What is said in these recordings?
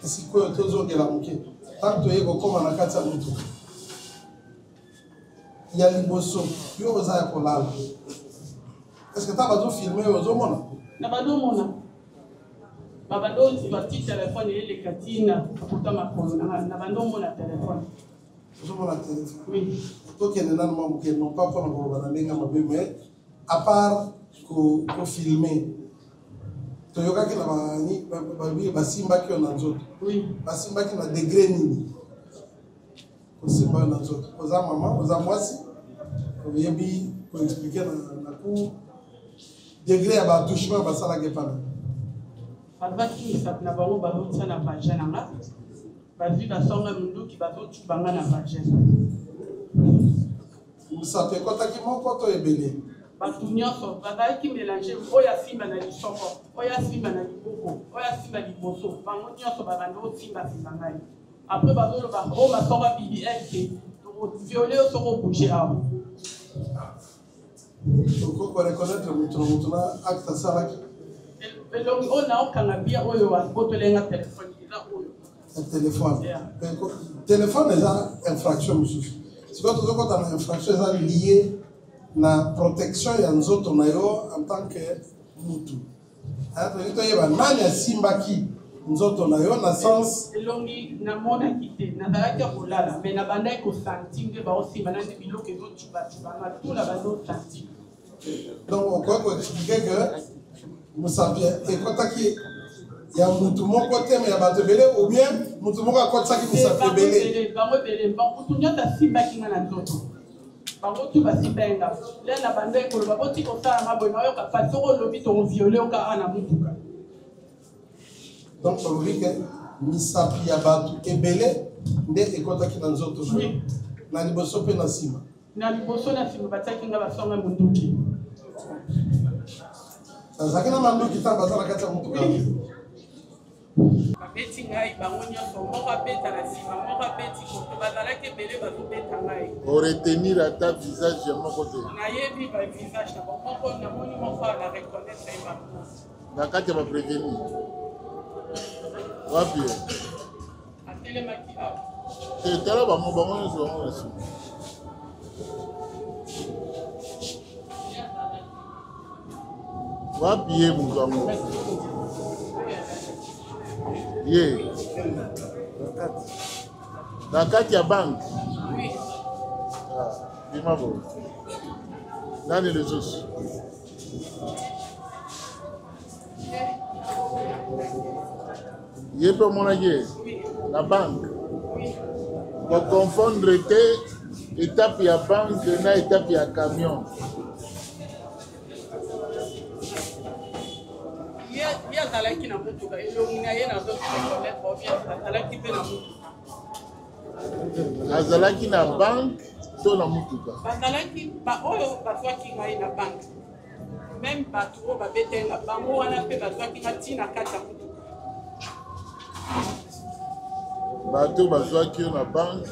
sikoyo tozongela moke tant toye kokoma na kati ya motuka ya liboso yo oza ya kolala est-ce que ta bazofilme oyo ozomona na badomona babando bati telefone eleka tina akuta makolo na bandomona telefone ozomona telefone oui tokende nanu mamoke non pas mpona koloba na ndenge mabe mais à part kofilme toyokaki na basimbaki yo na nzoto basimbaki na degré nini kosimba yo na nzoto oza mama oza mwasi oyebi koexplike na ku degré ya batouchement basalaki epana bazwaki misapi na bango bazotia na vagin nanga bazwi basonga munduki bazotubanga na vagin misapi ekotaki moko to ebele bato nyonso bazalaki mélange oyo asimba na lisoko oyo asimba na liboko oyo asimba liboso bango nyonso babandi osimbasimba ngai apres bazoloba oyo basonga BBL te viole oyo soko obouge awa okoreconnaître moto na moto na acte asalaki elongi oyo naokanga bia oyo botolenga telefone eza oyo telefone eza infraction mosusu sikoyo tozokota na infraction eza lié na protection ya nzoto na yo en tant que mutu toyei toyeba nani asimbaki nzoto na yo na sens elongi namonaki te nazalaki ya kolala me nabandaki kosanti nde baosimba nani biloko ezocubacubanga tuna bazosanti donc okoki koexplike que mosapi ekotaki ya mutu moko te me ya bato ebele ou bien mutu moko akotisaki mosapi ebele bango ebele mutu nyonso asimbaki nga na nzoto bango tu basibenga le na banda ekoloba boti kosala maboye nayoka pasi soko olobi tokoviole oka a na mutuka donc olobi ke misapi ya bato ebele nde ekotaki na nzoto na liboso mpe na nsima na liboso na nsima batiaki nga basonga munduki azalaki na manduki ntango baza na kati ya motuka babeti ngai bango nyonso moko abeta na nsima moko abeti koto bazalaki ebele bazobeta ngai oretenir ata visage ya moko te nayebi bavisage na bango namoni moko na reconnaître ye bango na kati ya bapreveni wapi atelemaki awa tala bango nyonso bango na nsima wapi ye moto yango ye na kati ya banke bima boye nani lisusu ye mpe omonaki ye na banke koconfondre te étape ya banke na étape ya camion ye azalaki na motuka elongi na ye nazoreconnaître obien azalaki mpe na motuka azalaki na banke to na motuka bazalaki oyo bazwaki ngai na banke meme bato oyo babetenga bango wana mpe bazwaki nga ntina kati ya motuka bato bazwaki yo na banke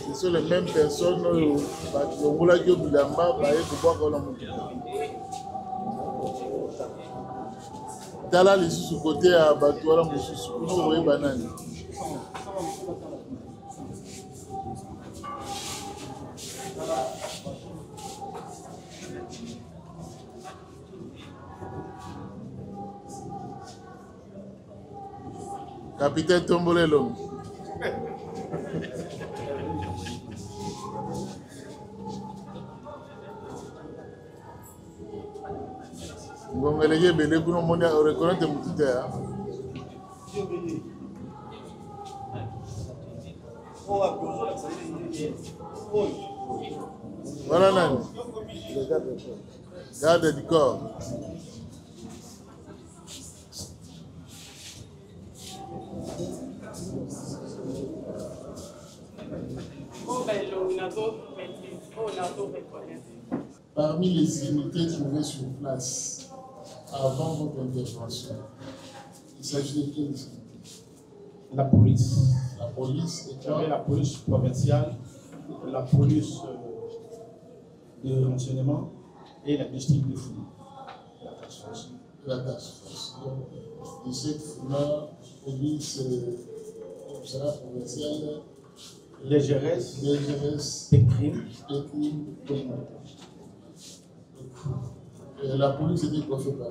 ce sont les mêmes personnes oyo balongolaki yo bilamba baye kobwaka na motuka tala lisusu kote ya bato wana mosusu kuna koyeba nani Capitaine Tombolelo. Ngongele bele kuno moni reconnaître mutite ya. Voilà nani. Garde du corps. Parmi les unités trouvées sur place avant votre intervention, il s'agit de quelles unités? La police. La police et il y avait la police provinciale, la police de renseignement et la district de fouille. La task force. La task force. Donc, de cette là, police commissariat provincial Légéresse des crimes. La police était coiffée par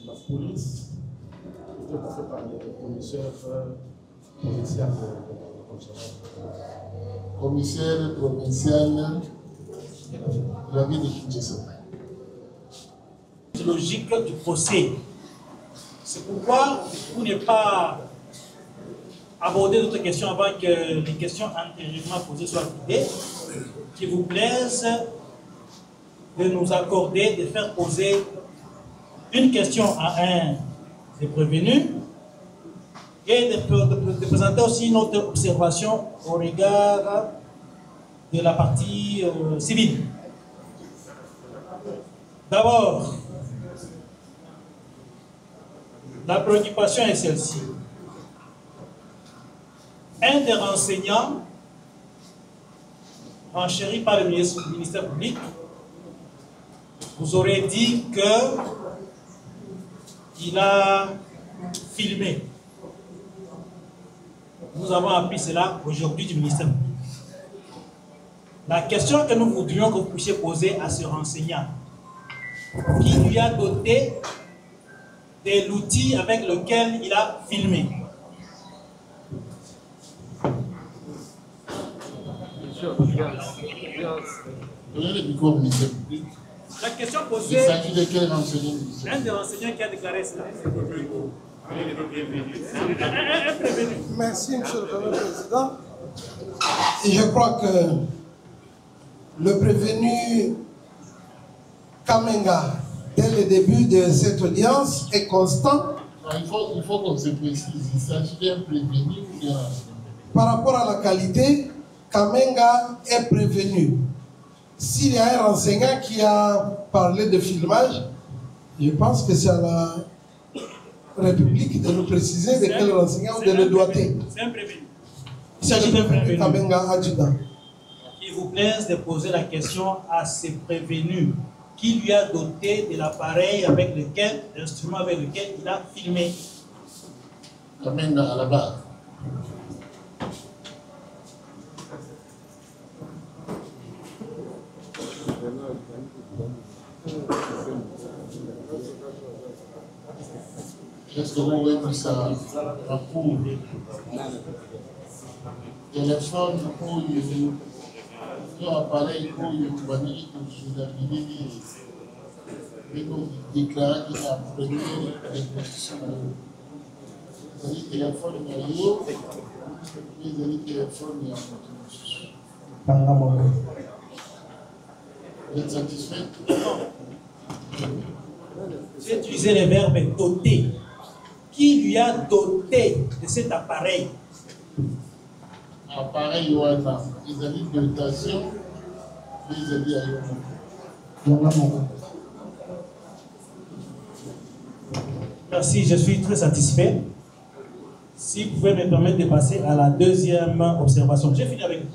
La police était coiffée par le commissaire provincial commissaire provincial de la ville de Kinshasa. Logique du procès. C'est pourquoi vous n'avez pas abordé d'autres questions avant que les questions antérieurement posées soient vidées. Qu'il vous plaise de nous accorder, de faire poser une question à un des prévenus et de présenter aussi une autre observation au regard de la partie civile. D'abord, la préoccupation est celle-ci. Un des renseignants, enchéri par le ministère public, vous aurait dit qu'il a filmé. Nous avons appris cela aujourd'hui du ministère public. La question que nous voudrions que vous puissiez poser à ce renseignant, qui lui a doté de l'outil avec lequel il a filmé. Donnez le micro au ministère public. La question Il posée, s'agit de quel renseignement? un des renseignants qui a déclaré cela. Un prévenu. Merci, Monsieur le Président. Et je crois que le prévenu Kamenga, dès le début de cette audience, est constant. Il faut qu'on se précise. Il s'agit d'un prévenu ou bien Par rapport à la qualité, Kamenga est prévenu. S'il y a un renseignant qui a parlé de filmage, je pense que c'est à la République de nous préciser de quel renseignant ou de le doiter. C'est un prévenu. Il s'agit d'un prévenu Kamenga adjudant. Il vous plaise de poser la question à ce prévenu qui lui a doté de l'appareil avec lequel, l'instrument avec lequel il a filmé. Kamenga à la barre. Est-ce que vous voyez que ça rapport téléphone pour un appareil pour une journalité et nous déclarer qu'il a pris les positions. C'est-à-dire téléphone il y a eu, et téléphone il y a continué. Vous êtes satisfait? J'ai utilisé le verbe doter. Qui lui a doté de cet appareil? Appareil Wana, ils ont dit dotation, ils ont dit Ayoma. Merci, je suis très satisfait. Si vous pouvez me permettre de passer à la deuxième observation. J'ai fini avec vous.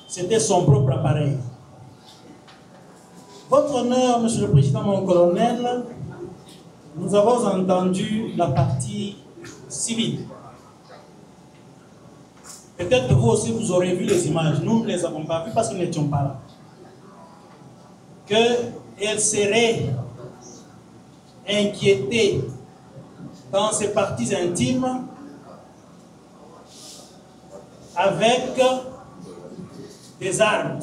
C'était son propre appareil. Votre honneur, Monsieur le Président, mon colonel, nous avons entendu la partie civile. Peut-être que vous aussi, vous aurez vu les images. Nous ne les avons pas vues parce que nous n'étions pas là. Qu'elle serait inquiétée dans ses parties intimes avec des armes.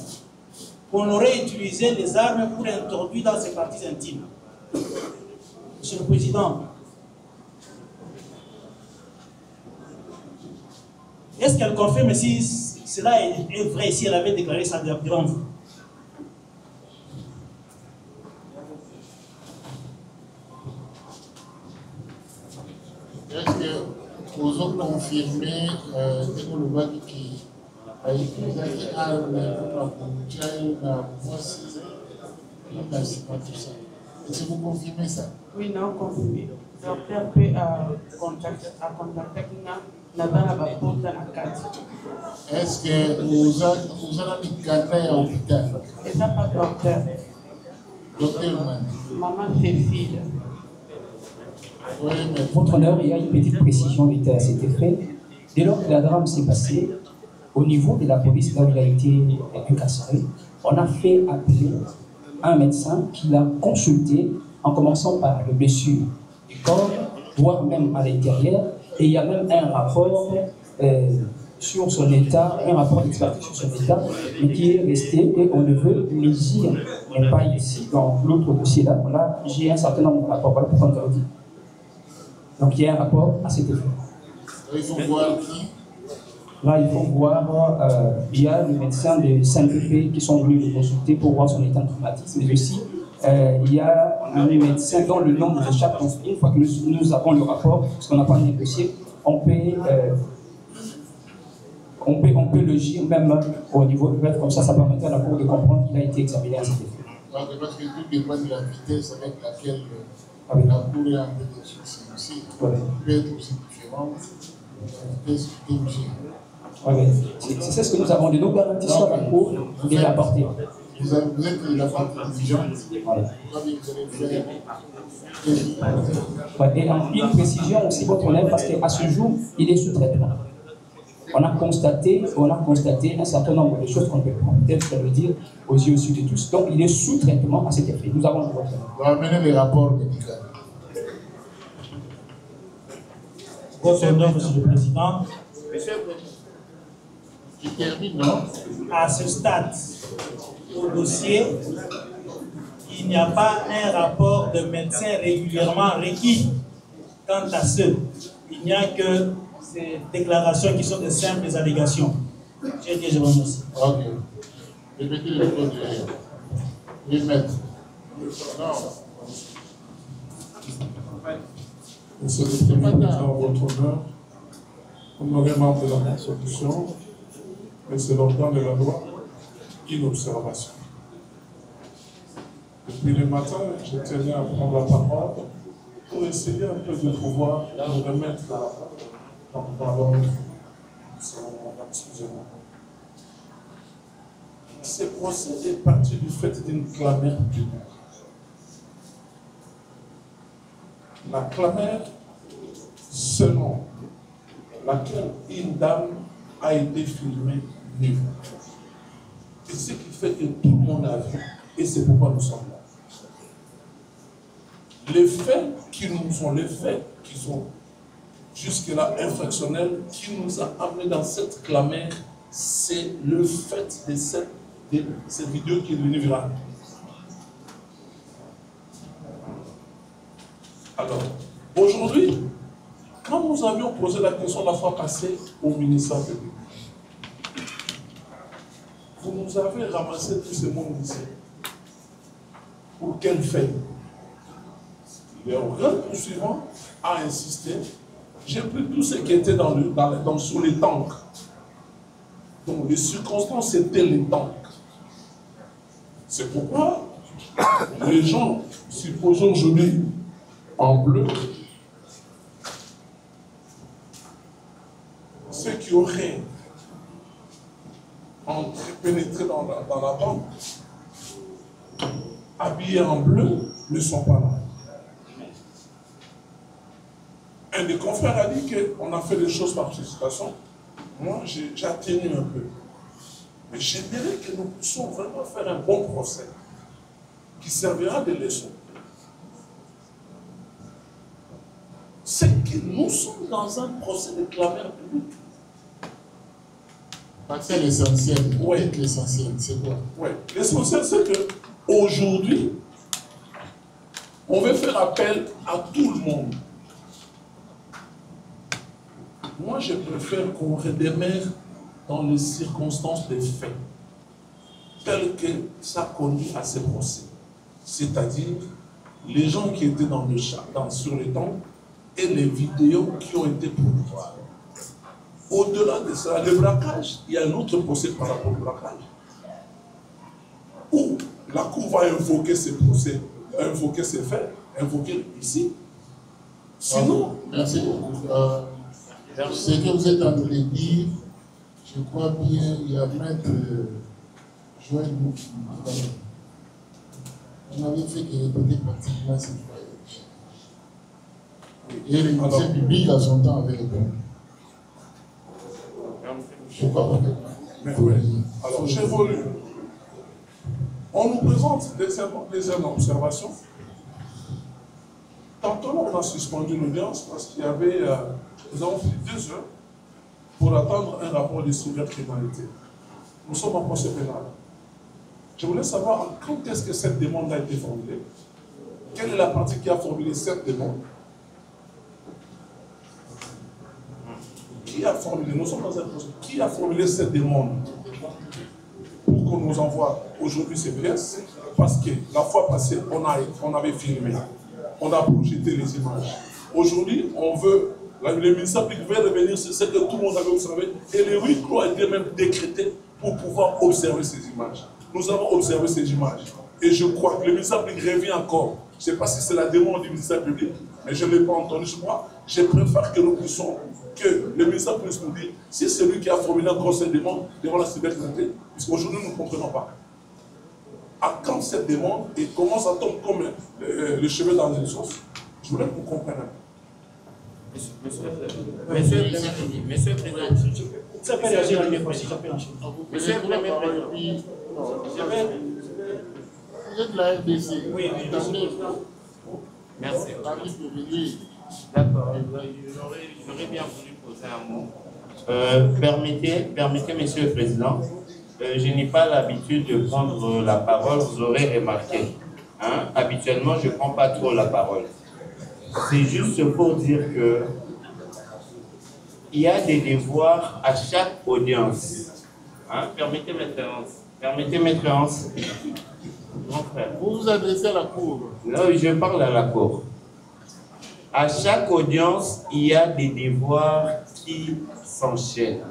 Qu'on aurait utilisé des armes pour introduire dans ses parties intimes. Monsieur le Président, est-ce qu'elle confirme si cela est vrai, si elle avait déclaré ça devant vous? Est-ce que vous avez confirmé que le voit qui a utilisé des armes pour la voici, c'est pas tout ça. Est-ce que vous confirmez ça? Oui, non, confirmé. Docteur peut contacter la carte. Est-ce que vous avez mis quelqu'un à l'hôpital? Et ça pas docteur. Docteur Mani. Maman Cécile. Oui, mais Votre honneur, il y a une petite précision qui était à cet effet. Dès lors que la drame s'est passée, au niveau de la police, là où il a été incarcéré, on a fait appeler un médecin qui l'a consulté en commençant par le blessure du corps, voire même à l'intérieur, et il y a même un rapport sur son état, un rapport d'expertise sur son état, mais qui est resté et on ne veut légir, mais pas ici, dans l'autre dossier là, j'ai un certain nombre de rapports, voilà pourquoi on dit. Donc il y a un rapport à cet effet. il faut voir qui. Là, il faut voir, il y a les médecins de Saint-Pépé qui sont venus le consulter pour voir son état de traumatisme, mais aussi il y a un médecin dont le nom nous échappe. Une fois que nous avons le rapport, parce qu'on n'a pas négocié, on peut le gire même au niveau du maître, comme ça permettra à la Cour de comprendre qu'il a été examiné à cet effet. Parce que tout dépend de la vitesse avec laquelle la Cour est en train de se aussi. Peut être aussi différent de la vitesse du TMG. C'est ce que nous avons de nos garanties sur la Cour et la portée. Vous êtes de la partie exigeante. Et une précision aussi, votre honneur, parce qu'à ce jour, il est sous traitement. On a constaté un certain nombre de choses qu'on peut peut-être le dire aux yeux aussi de tous. Donc, il est sous traitement à cet effet. Nous avons le droit. On va amener les rapports médicaux. Votre honneur, Monsieur le Président. Je termine, non? À ce stade, au dossier, il n'y a pas un rapport de médecin régulièrement requis. Quant à ce, il n'y a que ces déclarations qui sont de simples allégations. J'ai dit, je vous remercie. Ok. Répétez le code de maître. Non. Monsieur le Président, votre honneur, honoré membre de la Constitution, mais c'est l'organe de la loi, une observation. Depuis le matin, je tenais à prendre la parole pour essayer un peu de pouvoir me remettre dans l'ordre. Excusez-moi. Ce procès est parti du fait d'une clameur publique. La clameur selon laquelle une dame a été filmée nue. Et ce qui fait que tout le monde a vu, et c'est pourquoi nous sommes là. Les faits qui sont jusque-là infractionnels, qui nous a amenés dans cette clameur, c'est le fait de cette vidéo qui est devenue virale. Alors, aujourd'hui, quand nous avions posé la question la fois passée au ministère public, vous nous avez ramassé tous ces mots ici. Pour quel fait? Le organe poursuivant a insisté. J'ai pris tout ce qui était sous les tanks. Donc les circonstances étaient les tanks. C'est pourquoi les gens, supposons aujourd'hui en bleu, ceux qui auraient pénétré dans la banque, habillés en bleu, ne sont pas là. Un des confrères a dit qu'on a fait les choses par participation. Moi, j'ai atténué un peu. Mais j'aimerais que nous puissions vraiment faire un bon procès qui servira de leçon. C'est que nous sommes dans un procès de clameur publique. C'est l'essentiel. Oui. L'essentiel, c'est quoi? Oui. L'essentiel, c'est qu'aujourd'hui, on veut faire appel à tout le monde. Moi, je préfère qu'on redémarre dans les circonstances des faits, telles que ça conduit à ces procès. C'est-à-dire, les gens qui étaient sur les temps et les vidéos qui ont été produites. Au-delà de ça, le braquage, il y a un autre procès par rapport au braquage, où la Cour va invoquer ces procès, invoquer ces faits, invoquer ici. Sinon... Merci beaucoup. Ce que vous êtes en train de dire, je crois bien, il y a maître Joël. on avait fait que répéter pratiquement cette fois. Et le ministère public à son temps avait répondu. Pourquoi pas? Alors, j'évolue. On nous présente des heures d'observation. Tantôt, là, on a suspendu l'audience parce qu'il y avait, nous avons pris 2 heures pour attendre un rapport de cybercriminalité. Nous sommes en procès pénal. Je voulais savoir quand est-ce que cette demande a été formulée. Quelle est la partie qui a formulé cette demande? Qui a formulé, nous sommes dans un procès, qui a formulé cette demande pour qu'on nous envoie aujourd'hui ces pièces? Parce que la fois passée, on avait filmé, on a projeté les images. Aujourd'hui, on veut, le ministère public veut revenir sur ce que tout le monde avait observé et le huis clos a été même décrété pour pouvoir observer ces images. Nous avons observé ces images et je crois que le ministère public revient encore. Je ne sais pas si c'est la demande du ministère public, mais je ne l'ai pas entendu sur moi. Je préfère que nous puissions, que le ministère puisse nous dire si c'est lui qui a formulé encore cette demande devant la cybercriminalité, puisqu'aujourd'hui nous ne comprenons pas. À quand cette demande et comment ça tombe comme le cheveu dans une sauce? Je voulais que vous compreniez. Monsieur le Président, Monsieur le Premier Président, Vous êtes la RDC. Oui, merci. D'accord, j'aurais bien voulu poser un mot. Permettez, Monsieur le Président, je n'ai pas l'habitude de prendre la parole, vous aurez remarqué. Hein? Habituellement, je ne prends pas trop la parole. C'est juste pour dire que il y a des devoirs à chaque audience. Hein? Permettez, Maîtresse. Mon frère. Vous vous adressez à la Cour. Non, je parle à la Cour. À chaque audience, il y a des devoirs qui s'enchaînent.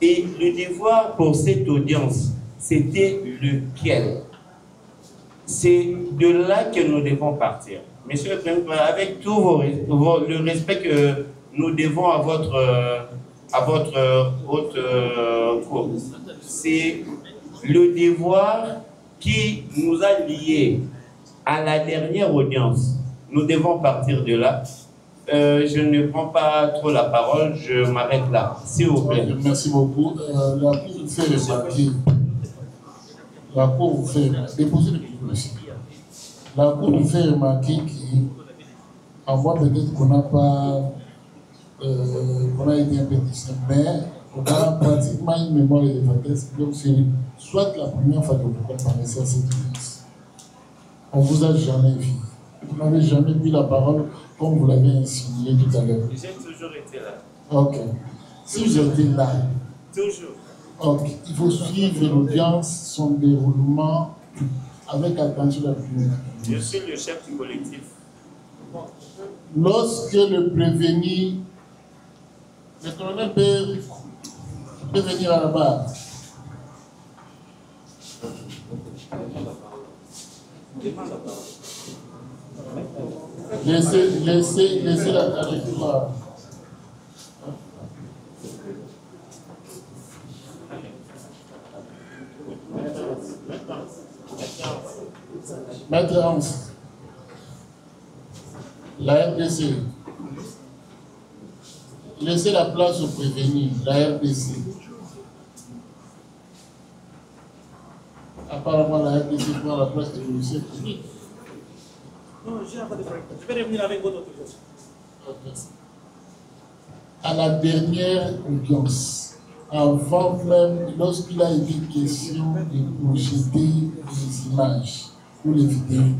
Et le devoir pour cette audience, c'était lequel? C'est de là que nous devons partir. Monsieur le Président, avec tout le respect que nous devons à votre haute cour, c'est le devoir qui nous a liés à la dernière audience. Nous devons partir de là. Je ne prends pas trop la parole, je m'arrête là, s'il vous plaît. Merci beaucoup. La Cour vous fait remarquer. La Cour vous fait remarquer. Déposez le micro ici. La Cour vous fait remarquer qu'en voit peut-être qu'on n'a pas, qu'on a été un peu distant, mais on a pratiquement une mémoire de défense. Donc c'est soit la première fois que vous comparaissez à cette audience. On ne vous a jamais vu. Vous n'avez jamais pris la parole comme vous l'avez insinué tout à l'heure. J'ai toujours été là. Ok. Si vous étiez là, Toujours. ok, il faut suivre l'audience, son déroulement avec attention la plus. Je suis le chef du collectif. Lorsque le prévenu, le colonel peut venir à la barre. Laissez la trajectoire. Maître Hans, la RDC. Laissez la place au prévenu, la RDC. Apparemment, la RDC prend la place du ministère public. Non, j'ai un peu de problème. Je vais revenir avec votre autorisation. À la dernière audience, avant même, lorsqu'il a été question de projeter les images ou les vidéos,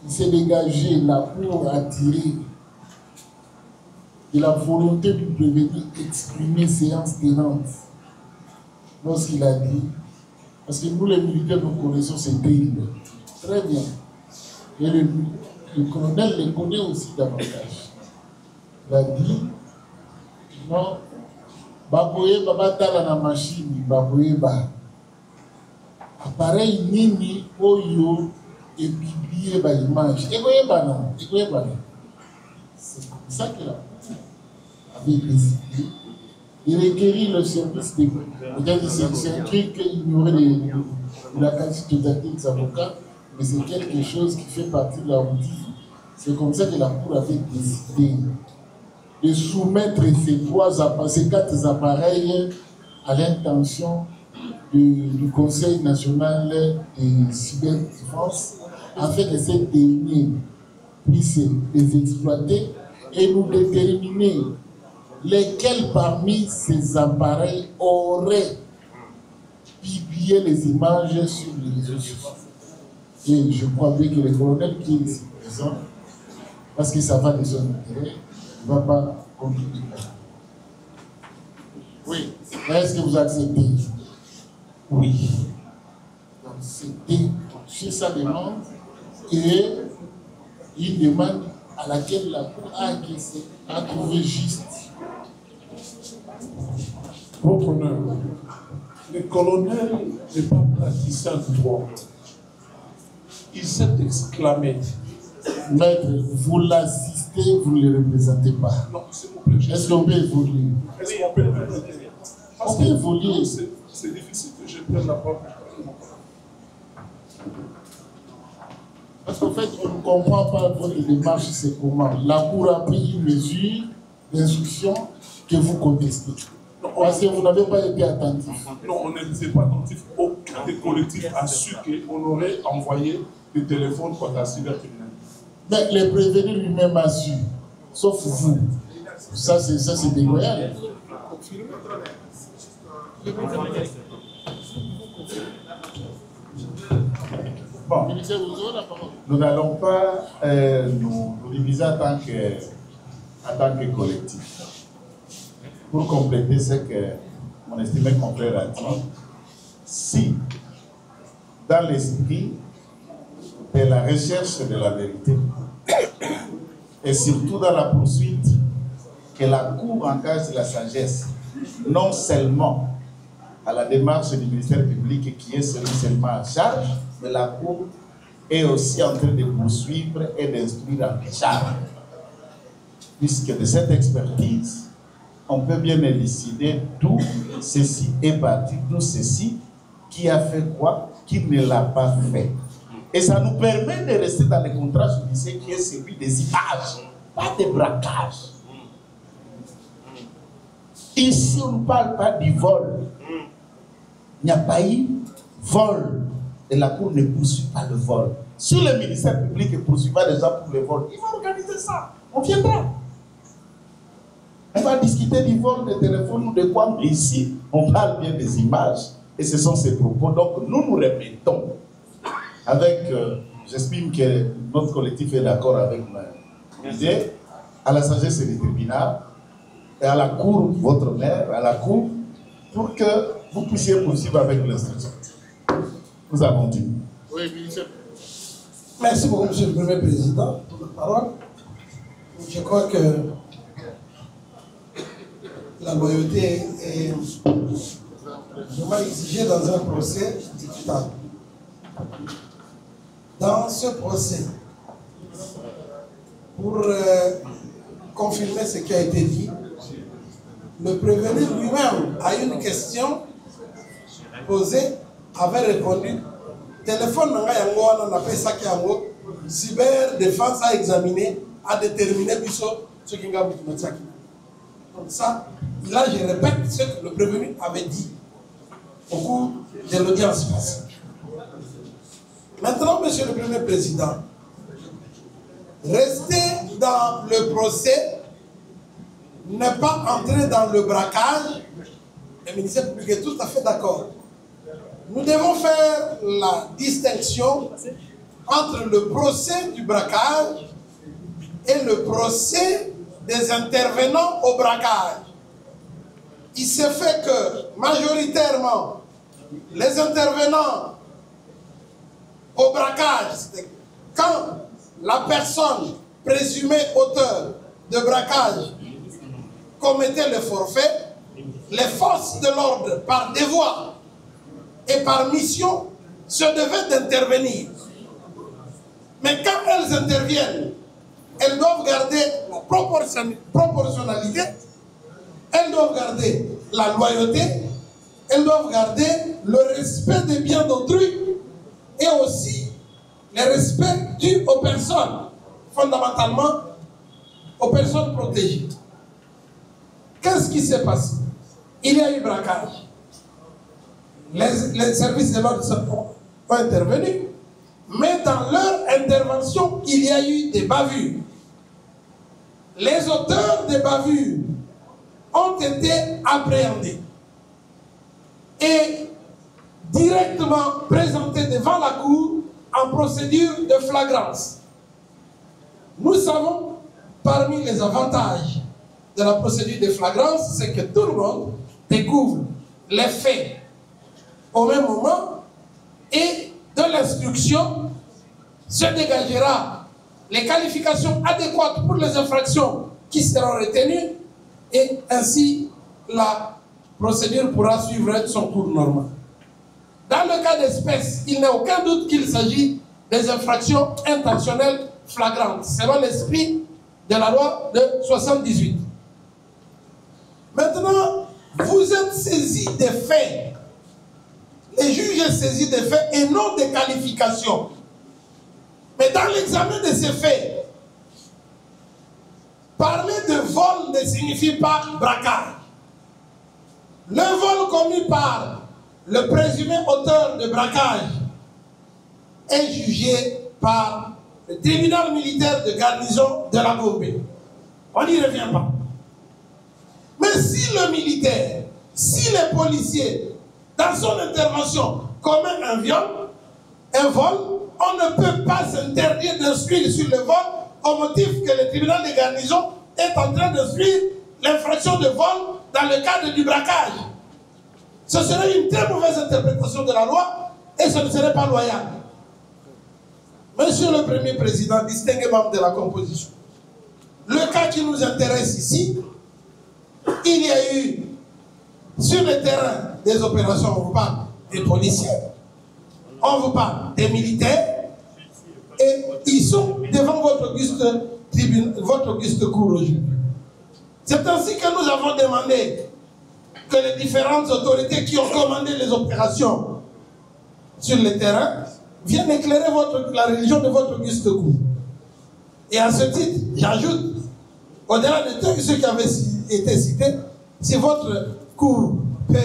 il s'est dégagé là pour attirer de la volonté du prévenu exprimer séance tenante. Lorsqu'il a dit, parce que nous les militaires, nous connaissons ces terribles. Très bien. Et le colonel les connaît aussi davantage. Il a dit, non, baboye babatala na machine, baboye ba. Appareil nini oyo et publié ba image. Et voyez ba non, et voyez ba non. C'est comme ça qu'il a avait décidé. Il requérit le service des. C'est un truc ignoré de la qualité des avocats, mais c'est quelque chose qui fait partie de la routine. C'est comme ça que la Cour avait décidé de soumettre ces 4 appareils à l'intention du Conseil national de cyberdéfense afin que ces derniers puissent les exploiter et nous déterminer lesquels parmi ces appareils auraient publié les images sur les réseaux sociaux. Et je crois bien que le colonel qui est ici présent, parce que ça va de son intérêt, ne va pas contribuer. Oui, est-ce que vous acceptez? Oui. Donc c'était sur sa demande et une demande à laquelle la Cour a acquiescé, a trouvé juste. Votre honneur, le colonel n'est pas praticien du droit. Il s'est exclamé. Maître, vous l'assistez, vous ne le représentez pas. Non, s'il vous plaît. Est-ce qu'on peut évoluer? Est-ce qu'on peut évoluer? On peut évoluer. C'est difficile que je prenne la parole. Parce qu'en fait, on ne comprend pas votre démarche, c'est comment. La Cour a pris une mesure d'instruction que vous contestez. Non, parce que vous n'avez pas été attentif. Non, on n'était pas attentif. Aucun des collectifs a su qu'on aurait envoyé des téléphones contre la cybercriminalité. Mais le prévenu lui-même a su, sauf vous. Ça, c'est déloyal. Bon, nous n'allons pas nous diviser en tant que collectif. Pour compléter ce que mon estimé confrère a dit, si dans l'esprit de la recherche de la vérité et surtout dans la poursuite que la Cour engage la sagesse, non seulement à la démarche du ministère public qui est seulement en charge, mais la Cour est aussi en train de poursuivre et d'instruire en charge. Puisque de cette expertise, on peut bien élucider d'où ceci est parti, d'où ceci, qui a fait quoi, qui ne l'a pas fait. Et ça nous permet de rester dans le contrat judiciaire qui est celui des images, pas des braquages. Ici, on ne parle pas du vol. Il n'y a pas eu vol. Et la Cour ne poursuit pas le vol. Si le ministère public ne poursuit pas les gens pour le vol, il va organiser ça. On viendra. On va discuter du vol de téléphone ou de quoi, mais ici, on parle bien des images. Et ce sont ces propos. Donc, nous nous répétons avec, j'estime que notre collectif est d'accord avec l'idée, à la sagesse du tribunal, et à la Cour, votre maire, à la Cour, pour que vous puissiez poursuivre avec l'instruction. Nous avons dit. Oui, ministre. Merci beaucoup, Monsieur le Premier Président, pour la parole. Je crois que la loyauté est vraiment exigée dans un procès discutable. Dans ce procès, pour confirmer ce qui a été dit, le prévenu lui-même à une question posée avait répondu téléphone nanga yango wana na pesa ki yango cyber défense a examiné a déterminé biso ce qui nga mutu matiaki. Donc ça, là je répète ce que le prévenu avait dit au cours de l'audience passée. Maintenant, Monsieur le Premier Président, rester dans le procès, ne pas entrer dans le braquage, le ministère public est tout à fait d'accord. Nous devons faire la distinction entre le procès du braquage et le procès des intervenants au braquage. Il se fait que, majoritairement, les intervenants au braquage, quand la personne présumée auteur de braquage commettait le forfait, les forces de l'ordre, par devoir et par mission, se devaient d'intervenir. Mais quand elles interviennent, elles doivent garder la proportionnalité, elles doivent garder la loyauté, elles doivent garder le respect des biens d'autrui et aussi le respect dû aux personnes, fondamentalement aux personnes protégées. Qu'est-ce qui s'est passé? Il y a eu braquage. Les services de l'ordre ont intervenu, mais dans leur intervention, il y a eu des bavures. Les auteurs des bavures ont été appréhendés et directement présentés devant la cour en procédure de flagrance. Nous savons, parmi les avantages de la procédure de flagrance, c'est que tout le monde découvre les faits au même moment et de l'instruction se dégagera les qualifications adéquates pour les infractions qui seront retenues et ainsi la procédure pourra suivre son cours normal. Dans le cas d'espèce, il n'y a aucun doute qu'il s'agit des infractions intentionnelles flagrantes, selon l'esprit de la loi de 78. Maintenant, vous êtes saisis des faits. Les juges sont saisis des faits et non des qualifications. Mais dans l'examen de ces faits, parler de vol ne signifie pas braquage. Le vol commis par le présumé auteur de braquage est jugé par le tribunal militaire de garnison de la Gombe. On n'y revient pas. Mais si le militaire, si les policiers, dans son intervention, commet un vol, on ne peut pas s'interdire d'instruire sur le vol au motif que le tribunal de garnison est en train d'instruire l'infraction de vol dans le cadre du braquage. Ce serait une très mauvaise interprétation de la loi et ce ne serait pas loyal. Monsieur le Premier Président, distingué membre de la composition, le cas qui nous intéresse ici, il y a eu sur le terrain des opérations, on vous parle des policiers, on vous parle des militaires, et ils sont devant votre auguste cour aujourd'hui. C'est ainsi que nous avons demandé que les différentes autorités qui ont commandé les opérations sur le terrain viennent éclairer la religion de votre auguste cour. Et à ce titre, j'ajoute, au-delà de tous ceux qui avaient été cités, si votre cour peut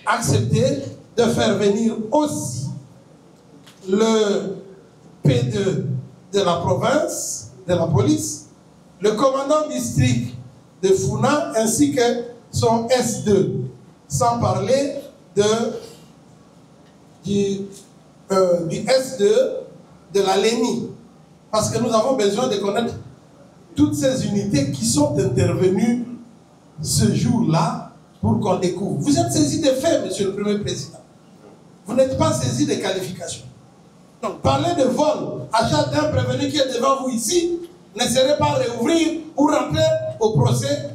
accepter de faire venir aussi le P2 de la province, de la police, le commandant district de Funa, ainsi que son S2, sans parler du S2 de la LENI, parce que nous avons besoin de connaître toutes ces unités qui sont intervenues ce jour-là pour qu'on découvre. Vous êtes saisi des faits, Monsieur le Premier Président. Vous n'êtes pas saisi des qualifications. Donc, parler de vol, achat d'un prévenu qui est devant vous ici, ne serait pas réouvrir ou rentrer au procès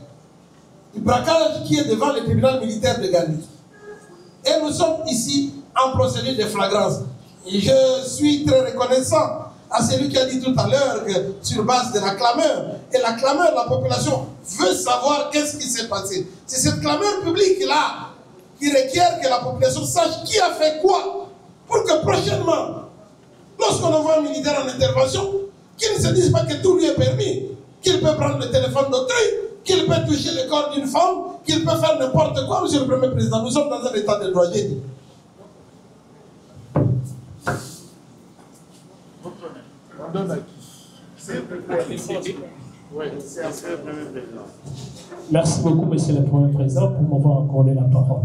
du braquage qui est devant le tribunal militaire de garnison. Et nous sommes ici en procédure de flagrance. Et je suis très reconnaissant à celui qui a dit tout à l'heure que sur base de la clameur, et la clameur, la population veut savoir qu'est-ce qui s'est passé. C'est cette clameur publique-là qui requiert que la population sache qui a fait quoi, pour que prochainement, lorsqu'on envoie un militaire en intervention, qu'il ne se dise pas que tout lui est permis, qu'il peut prendre le téléphone d'autrui, qu'il peut toucher le corps d'une femme, qu'il peut faire n'importe quoi. Monsieur le Premier Président, nous sommes dans un état de droit. J'ai dit. On donne à qui? Oui, c'est le Premier Président. Merci beaucoup, Monsieur le Premier Président, pour m'avoir accordé la parole.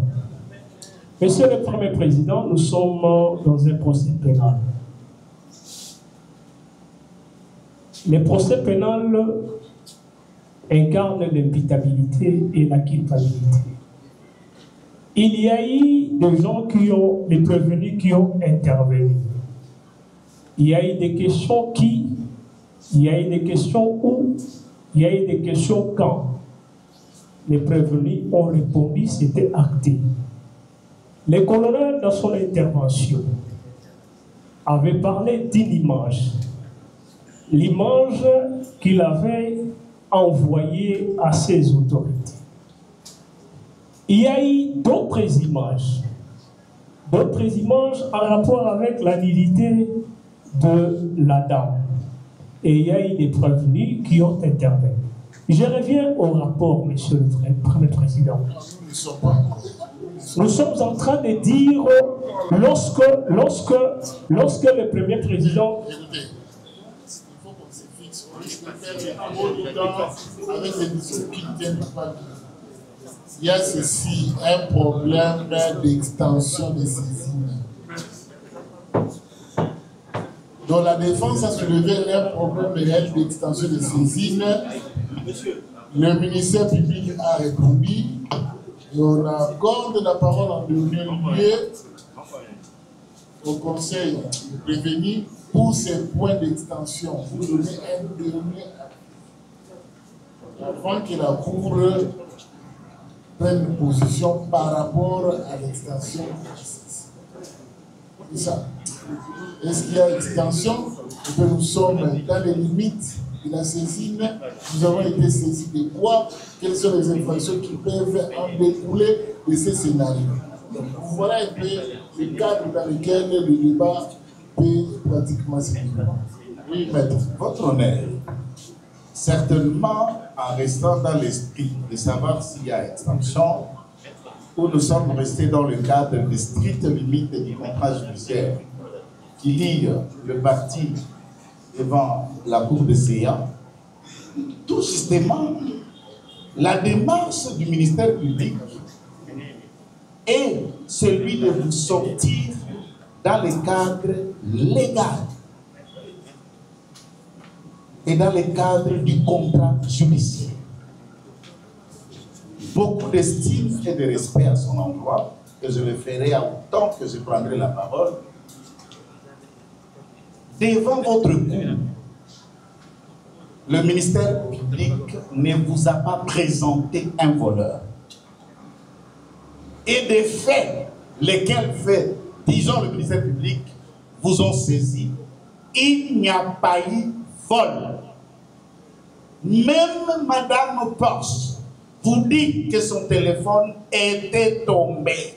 Monsieur le Premier Président, nous sommes dans un procès pénal. Les procès pénals incarnent l'imputabilité et la culpabilité. Il y a eu des gens des prévenus qui ont intervenu. Il y a eu des questions il y a eu des questions où, il y a eu des questions quand. Les prévenus ont répondu, c'était acté. Le colonel, dans son intervention, avait parlé d'une image. L'image qu'il avait envoyée à ses autorités. il y a eu d'autres images en rapport avec la nudité de la dame. Et il y a eu des prévenus qui ont intervenu. Je reviens au rapport, Monsieur le Premier Président. Nous sommes en train de dire, lorsque le Premier Président... Avec les discours qui ne viennent pas. Il y a ceci, un problème d'extension des saisines. Donc la défense a soulevé un problème réel d'extension des saisines. Le ministère public a répondu. Et on accorde la parole en dernier lieu au conseil prévenu pour ces points d'extension. Vous donnez un dernier avant que la Cour prenne une position par rapport à l'extension. C'est ça. Est-ce qu'il y a extension? Et que nous sommes dans les limites de la saisine. Nous avons été saisis de quoi? Quelles sont les infractions qui peuvent en découler de ces scénarios? Donc, voilà un peu le cadre dans lequel le débat peut pratiquement se dérouler. Oui, maître, votre honneur, certainement en restant dans l'esprit de savoir s'il y a extension, où nous sommes restés dans le cadre des strictes limites du contrat judiciaire qui lie le parti devant la Cour de CA, tout justement, la démarche du ministère public est celui de vous sortir dans le cadre légal et dans le cadre du contrat judiciaire. Beaucoup d'estime et de respect à son endroit, et je le ferai autant que je prendrai la parole. Devant votre cour, le ministère public ne vous a pas présenté un voleur. Et des faits, lesquels faits, disons le ministère public, vous ont saisi, il n'y a pas eu vol. Même Madame Porsche vous dit que son téléphone était tombé.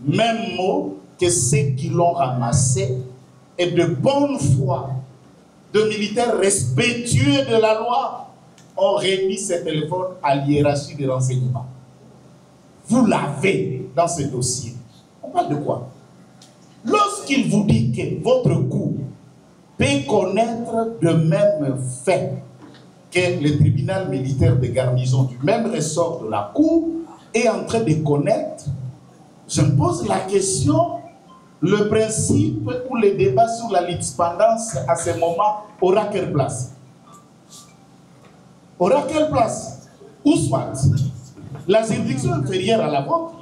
Même mot que ceux qui l'ont ramassé et de bonne foi, de militaires respectueux de la loi, ont remis ces téléphones à l'hiérarchie des renseignements. Vous l'avez dans ce dossier. On parle de quoi? Lorsqu'il vous dit que votre cour peut connaître de même fait que le tribunal militaire de garnison du même ressort de la cour est en train de connaître, je me pose la question, le principe ou le débat sur la litispadance à ce moment aura quelle place? Aura quelle place? Ou soit, la juridiction inférieure à la vôtre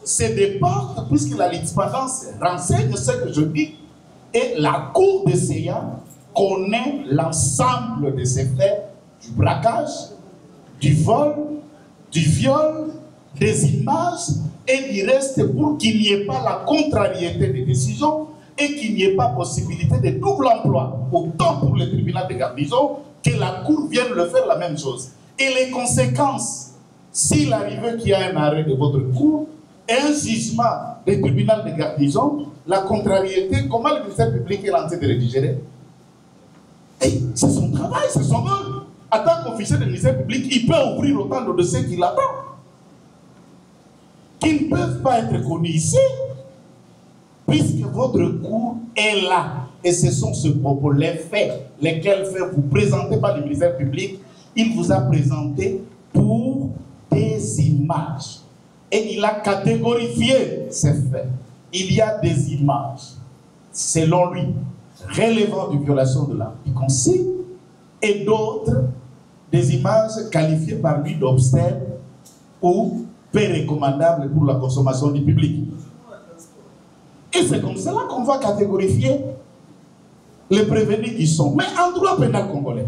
se déporte, puisque la litispadance renseigne ce que je dis, et la Cour de CA connaît l'ensemble de ces faits du braquage, du vol, du viol, des images et du reste pour qu'il n'y ait pas la contrariété des décisions et qu'il n'y ait pas possibilité de double emploi, autant pour le tribunal de garnison que la Cour vienne le faire la même chose. Et les conséquences, s'il arrive qu'il y a un arrêt de votre Cour et un jugement du tribunal de garnison, la contrariété, comment le ministère public est en train de rédiger? C'est son travail, c'est son rôle. En tant qu'officier du ministère public, il peut ouvrir autant de dossiers qu'il attend, qui ne peuvent pas être connus ici, puisque votre cour est là. Et ce sont ce propos, les faits, lesquels faits vous présentez par le ministère public, il vous a présenté pour des images. Et il a catégorifié ces faits. Il y a des images, selon lui, relevant d'une violation de la consigne, et d'autres, des images qualifiées par lui d'obscènes ou peu recommandables pour la consommation du public. Et c'est comme cela qu'on va catégorifier les prévenus qui sont. Mais en droit pénal congolais,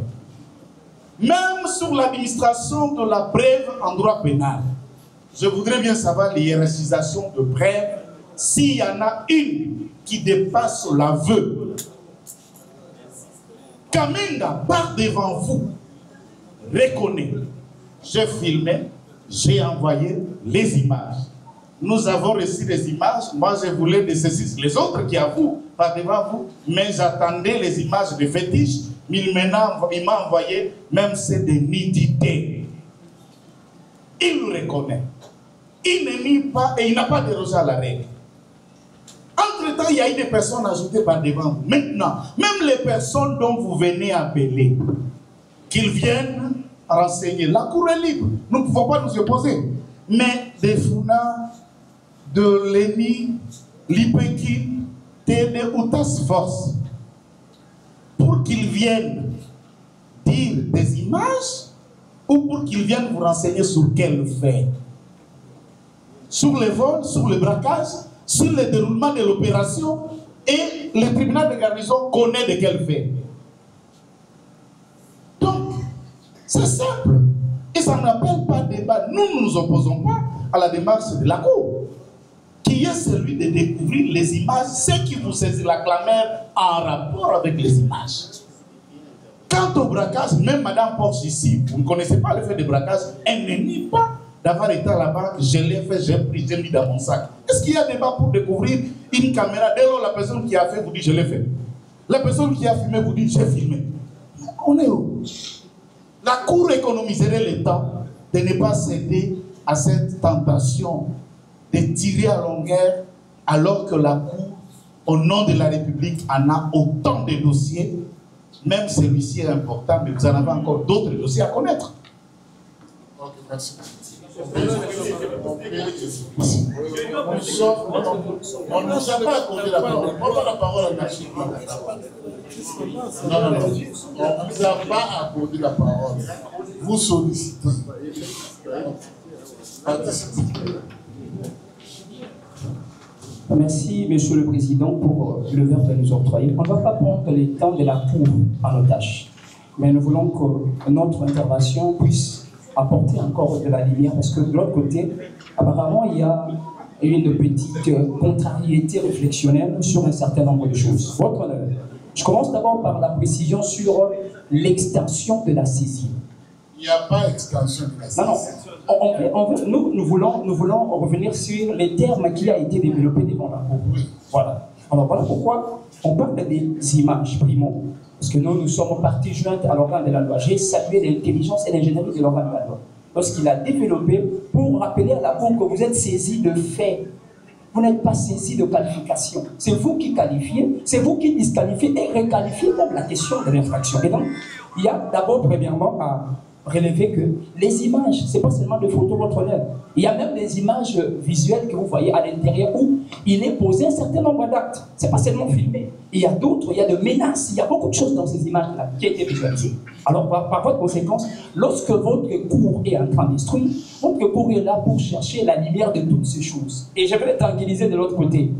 même sur l'administration de la preuve en droit pénal, je voudrais bien savoir l'hiérarchisation de preuves, s'il y en a une qui dépasse l'aveu. Kamenga part devant vous, reconnaît, j'ai filmé, j'ai envoyé les images. Nous avons reçu les images. Moi, je voulais de ceci. Les autres qui avouent, pas devant vous, mais j'attendais les images de fétiches. Mais il m'a envoyé même c'est des nidités. Il le reconnaît. Il ne nie pas et il n'a pas dérogé à la règle. Entre-temps, il y a eu des personnes ajoutées par devant vous. Maintenant, même les personnes dont vous venez appeler, qu'ils viennent renseigner. La cour est libre. Nous ne pouvons pas nous y opposer. Mais des Funa, de Léni, Lipeki, Tédé ou Task Force, pour qu'ils viennent dire des images ou pour qu'ils viennent vous renseigner sur quel fait? Sur les vols, sur le braquage, sur le déroulement de l'opération, et le tribunal de garnison connaît de quel fait. Donc, c'est simple. Et ça n'appelle pas débat. Nous ne nous opposons pas à la démarche de la Cour, qui est celui de découvrir les images, ce qui vous saisit la clameur en rapport avec les images. Quant au braquage, même Madame Porsche ici, vous ne connaissez pas le fait de braquage, elle ne nie pas d'avoir été à la banque, je l'ai fait, j'ai pris, j'ai mis dans mon sac. Est-ce qu'il y a débat pour découvrir une caméra? Dès lors, la personne qui a fait vous dit je l'ai fait. La personne qui a filmé vous dit j'ai filmé. On est où? La Cour économiserait le temps de ne pas céder à cette tentation de tirer à longueur alors que la Cour, au nom de la République, en a autant de dossiers. Même celui-ci est important, mais vous en avez encore d'autres dossiers à connaître. Ok, merci. On ne nous a pas accordé la parole. On prend la parole à Nachi. Non. On ne nous a pas accordé la parole. Vous sollicitez. Merci, Monsieur le Président, pour le verbe de nous octroyer. On ne va pas prendre le temps de la Cour en otage, mais nous voulons que notre intervention puisse apporter encore de la lumière, parce que de l'autre côté, apparemment, il y a une petite contrariété réflexionnelle sur un certain nombre de choses. Votre honneur, je commence d'abord par la précision sur l'extension de la saisie. Il n'y a pas extension de la saisie. Non, nous voulons revenir sur les termes qui a été développé devant la Cour. Voilà. Alors voilà pourquoi on parle des images, primo. Parce que nous sommes partie jointe à l'organe de la loi. J'ai salué l'intelligence et l'ingénierie de l'organe de la loi. Lorsqu'il a développé pour rappeler à la Cour que vous êtes saisi de faits. Vous n'êtes pas saisi de qualification. C'est vous qui qualifiez, c'est vous qui disqualifiez et requalifiez même la question de l'infraction. Et donc, il y a d'abord, premièrement, à relever que les images, ce n'est pas seulement des photos votre honneur. Il y a même des images visuelles que vous voyez à l'intérieur où il est posé un certain nombre d'actes. Ce n'est pas seulement filmé. Il y a d'autres, il y a de menaces, il y a beaucoup de choses dans ces images-là qui ont été visualisées. Alors, par votre conséquence, lorsque votre cour est en train d'instruire, votre cour est là pour chercher la lumière de toutes ces choses. Et je vais tranquilliser de l'autre côté.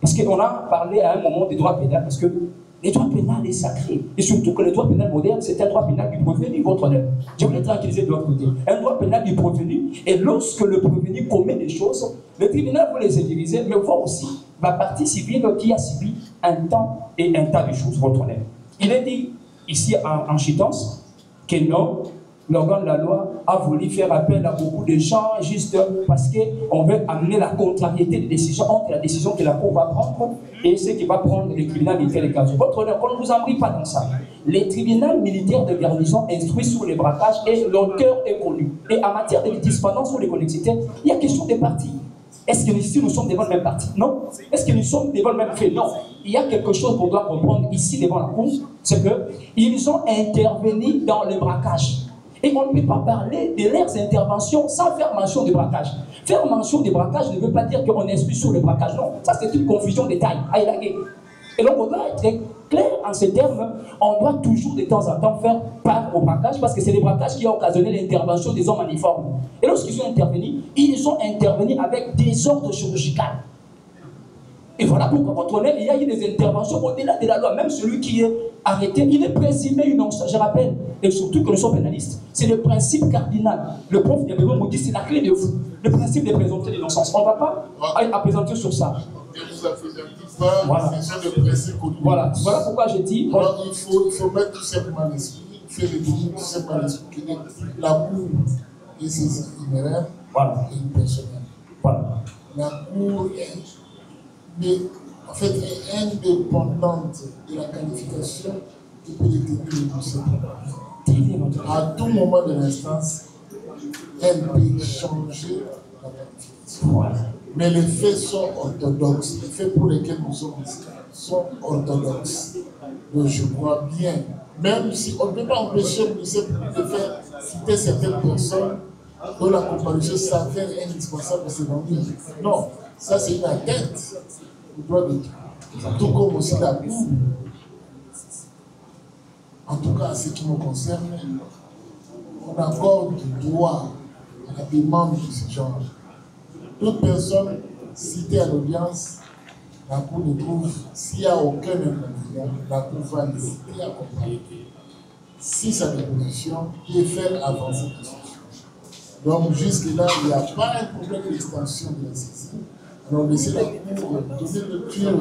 Parce qu'on a parlé à un moment des droits pénals, parce que le droit pénal est sacré. Et surtout que le droit pénal moderne, c'est un droit pénal du prévenu, votre honneur. Je voulais tranquilliser de l'autre côté. Un droit pénal du prévenu, et lorsque le prévenu commet des choses, le tribunal va les utiliser, mais voit aussi la partie civile qui a subi un temps et un tas de choses, votre honneur. Il est dit ici en chitance que non, l'organe de la loi a voulu faire appel à beaucoup de gens juste parce qu'on veut amener la contrariété des décisions entre la décision que la Cour va prendre et ce qui va prendre le tribunal militaire de garnison. Votre honneur, on ne vous embrille pas dans ça. Les tribunaux militaires de garnison instruits sur les braquages et l'auteur est connu. Et en matière de dispendance sur les collectifs, il y a question des partis. Est-ce que ici nous sommes devant le même parti? Non. Est-ce que nous sommes devant le même fait? Non. Il y a quelque chose qu'on doit comprendre ici devant la Cour, c'est qu'ils ont intervenu dans le braquage. Et on ne peut pas parler de leurs interventions sans faire mention de braquage. Faire mention de braquage ne veut pas dire qu'on instruit sur le braquage. Non, ça c'est une confusion de taille. Et donc on doit être clair en ces termes. On doit toujours de temps en temps faire part au braquage parce que c'est le braquage qui a occasionné l'intervention des hommes en uniforme. Et lorsqu'ils ont intervenu, ils ont intervenu avec des ordres chirurgicaux. Et voilà pourquoi, votre honneur, il y a eu des interventions au-delà de la loi. Même celui qui est arrêté, il est présumé innocent. Je rappelle, et surtout que nous sommes pénalistes, c'est le principe cardinal. Le prof de nous dit c'est la clé de vous. Le principe de présomption d'innocence. On ne va pas appesantir sur ça. Voilà. Voilà pourquoi je dis. Alors, il faut mettre tout simplement l'esprit, faire le tout simplement l'esprit. La Cour est saisie itinéraire. Voilà. et personnel. Voilà. La Cour est en fait indépendante de la qualification qui peut détenir le dossier. À tout moment de l'instance, elle peut changer la qualification. Voilà. Mais les faits sont orthodoxes. Les faits pour lesquels nous sommes ici sont orthodoxes. Donc je crois bien, même si on ne peut pas empêcher le ministère public de faire citer certaines personnes dont la comparution s'avère indispensable pour s'évanouir. Non, ça c'est une atteinte au droit de tout comme aussi la Cour. En tout cas, en ce qui me concerne, on accorde du droit à la demande de ce genre. Toute personne citée à l'audience, la Cour ne trouve, s'il n'y a aucun inconvénient, la Cour va le citer à compagnie. Si sa déposition peut faire avancer la situation. Donc, jusque-là, il n'y a pas un problème d'extension de la saisie. Alors, laissez la Cour donner lecture.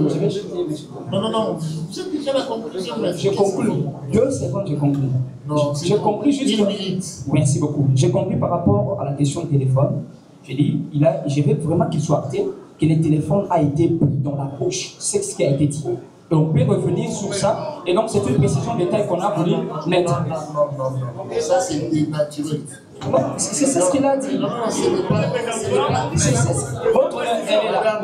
Non, c'est déjà la conclusion. Je conclue. 2 secondes, je conclue. Non, j'ai compris juste. Une minute. Merci beaucoup. J'ai compris par rapport à la question du téléphone. J'ai dit, je veux vraiment qu'il soit acté que le téléphone a été pris dans la poche. C'est ce qui a été dit. Et on peut revenir sur ça. Et donc, c'est une précision de taille qu'on a voulu mettre. Non. Ça, c'est dénaturé. C'est ce qu'il a dit. Non, ce n'est pas. Votre elle est là.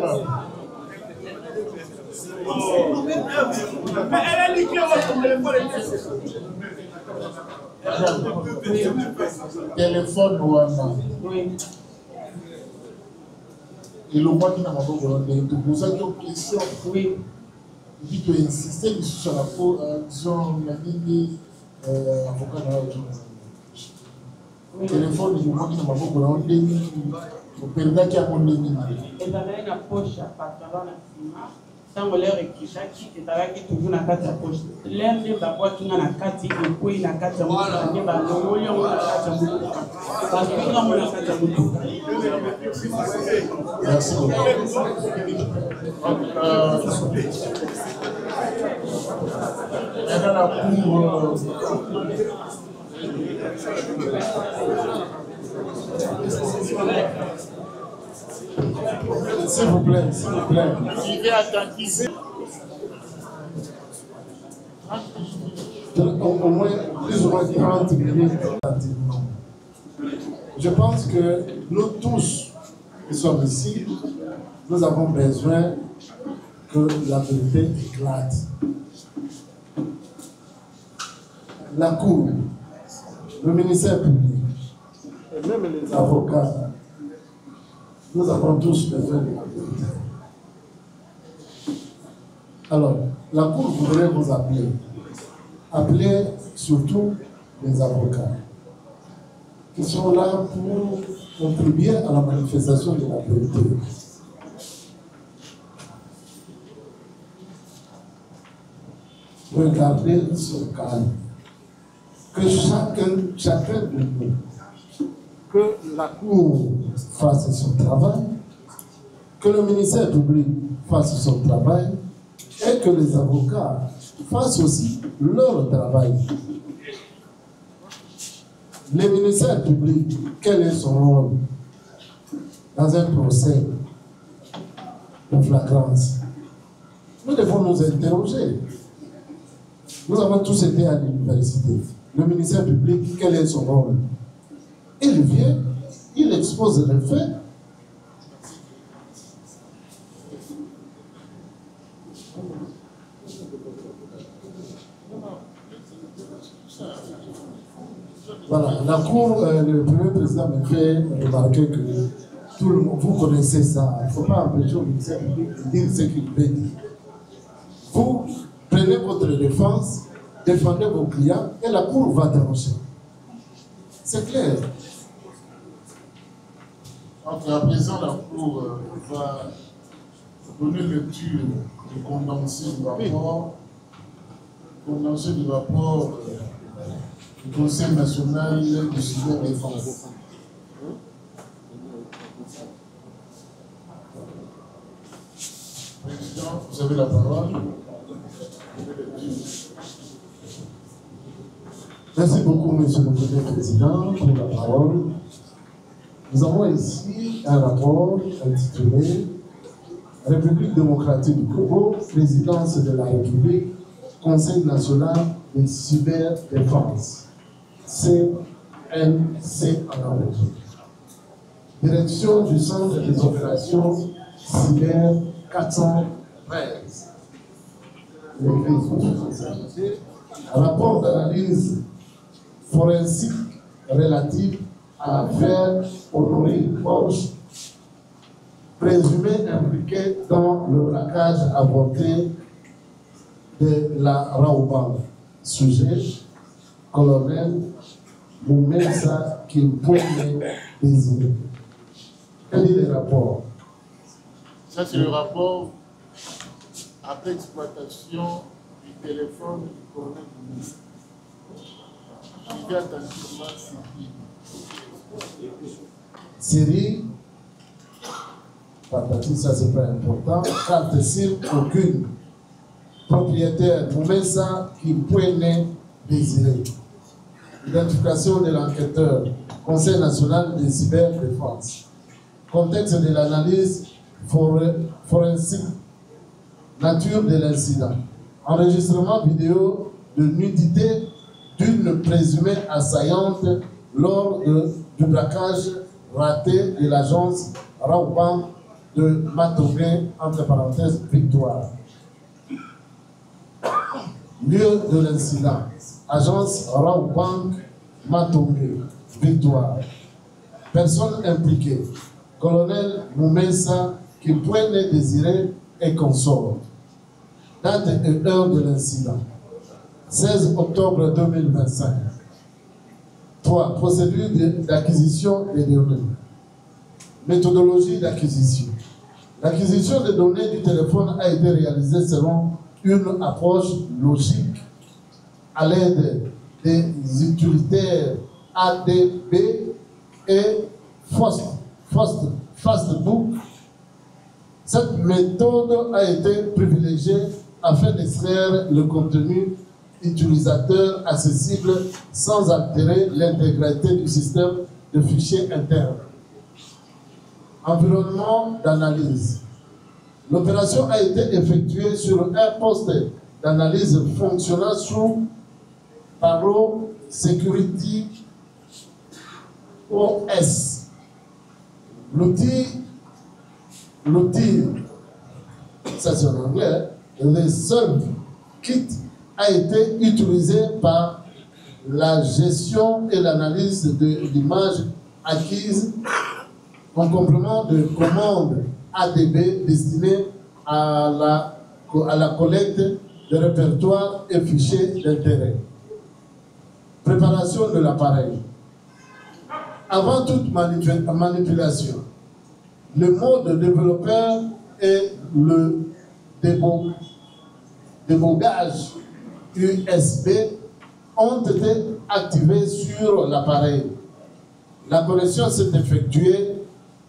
Elle a dit que téléphone wana. Et le mois qui n'a pas de poser une question. Oui. Et puis tu insister sur la disons, la ligne avocat dans la téléphone, le mois qui n'a pas de perdre qui a mon ligne. Elle avait une poche à pantalon à ciment. Sans l'air qui est toujours dans la poche. L'air de la boîte qui est dans la carte, et puis la carte de moi, la carte de moi, parce que là, on a la carte de moi. Merci beaucoup. Maintenant, la Cour. S'il vous plaît. Suivez attentivement. Au moins plus ou moins 30 minutes attentivement. Je pense que nous tous qui sommes ici, nous avons besoin que la vérité éclate. La Cour, le ministère public, et même les avocats, nous avons tous besoin de la vérité. Alors, la Cour voudrait vous appeler. Appeler surtout les avocats qui sont là pour contribuer à la manifestation de la vérité. Regardez ce calme. Que chacun de nous, que la Cour fasse son travail, que le ministère public fasse son travail et que les avocats fassent aussi leur travail. Le ministère public, quel est son rôle dans un procès de flagrance? Nous devons nous interroger. Nous avons tous été à l'université. Le ministère public, quel est son rôle? Il vient, il expose les faits. Voilà, la Cour, le premier président me fait remarquer que tout le monde, vous connaissez ça. Il ne faut pas empêcher au ministère public de dire ce qu'il veut dire. Vous prenez votre défense, défendez vos clients et la Cour va trancher. C'est clair. Donc à présent, la Cour va donner lecture du condensé du rapport, du Conseil national de cyberdéfense. Président, vous avez la parole. Merci beaucoup, Monsieur le Président, pour la parole. Nous avons ici un rapport intitulé République démocratique du Congo, présidence de la République, Conseil national de cyberdéfense, CNC en anglais. Direction du centre des opérations cyber 413. Rapport d'analyse forensique relatif à l'affaire Honoré Porsche, présumé impliqué dans le braquage avorté de la Raoubang. Sujet, colonel Moumensa Kimpouné Désiré. Quel est le rapport? Ça, c'est le rapport après exploitation du téléphone du colonel Moumensa. Suivez attentivement Syrie, ça c'est pas important, carte SIM aucune. Propriétaire Moumensa Kimpouné Désiré. Identification de l'enquêteur, Conseil national de cyberdéfense. Contexte de l'analyse forensique, nature de l'incident. Enregistrement vidéo de nudité d'une présumée assaillante lors du braquage raté de l'agence Raoubang de Matobé, entre parenthèses, Victoire. Lieu de l'incident, agence Raoubang Matobé, Victoire. Personnes impliquées, colonel Moumensa Kimpouné Désiré et consort. Date et heure de l'incident, 16 octobre 2025. 3. Procédure d'acquisition des données. Méthodologie d'acquisition. L'acquisition des données du téléphone a été réalisée selon une approche logique à l'aide des utilitaires ADB et Fastbook. Cette méthode a été privilégiée afin d'extraire le contenu utilisateur accessible sans altérer l'intégrité du système de fichiers interne. Environnement d'analyse. L'opération a été effectuée sur un poste d'analyse fonctionnant sous Paro Security OS. L'outil, ça c'est en anglais, le seul kit a été utilisé par la gestion et l'analyse de l'image acquise en complément de commandes ADB destinées à la collecte de répertoires et fichiers d'intérêt. Préparation de l'appareil. Avant toute manipulation, le mode développeur et le débogage USB ont été activés sur l'appareil. La connexion s'est effectuée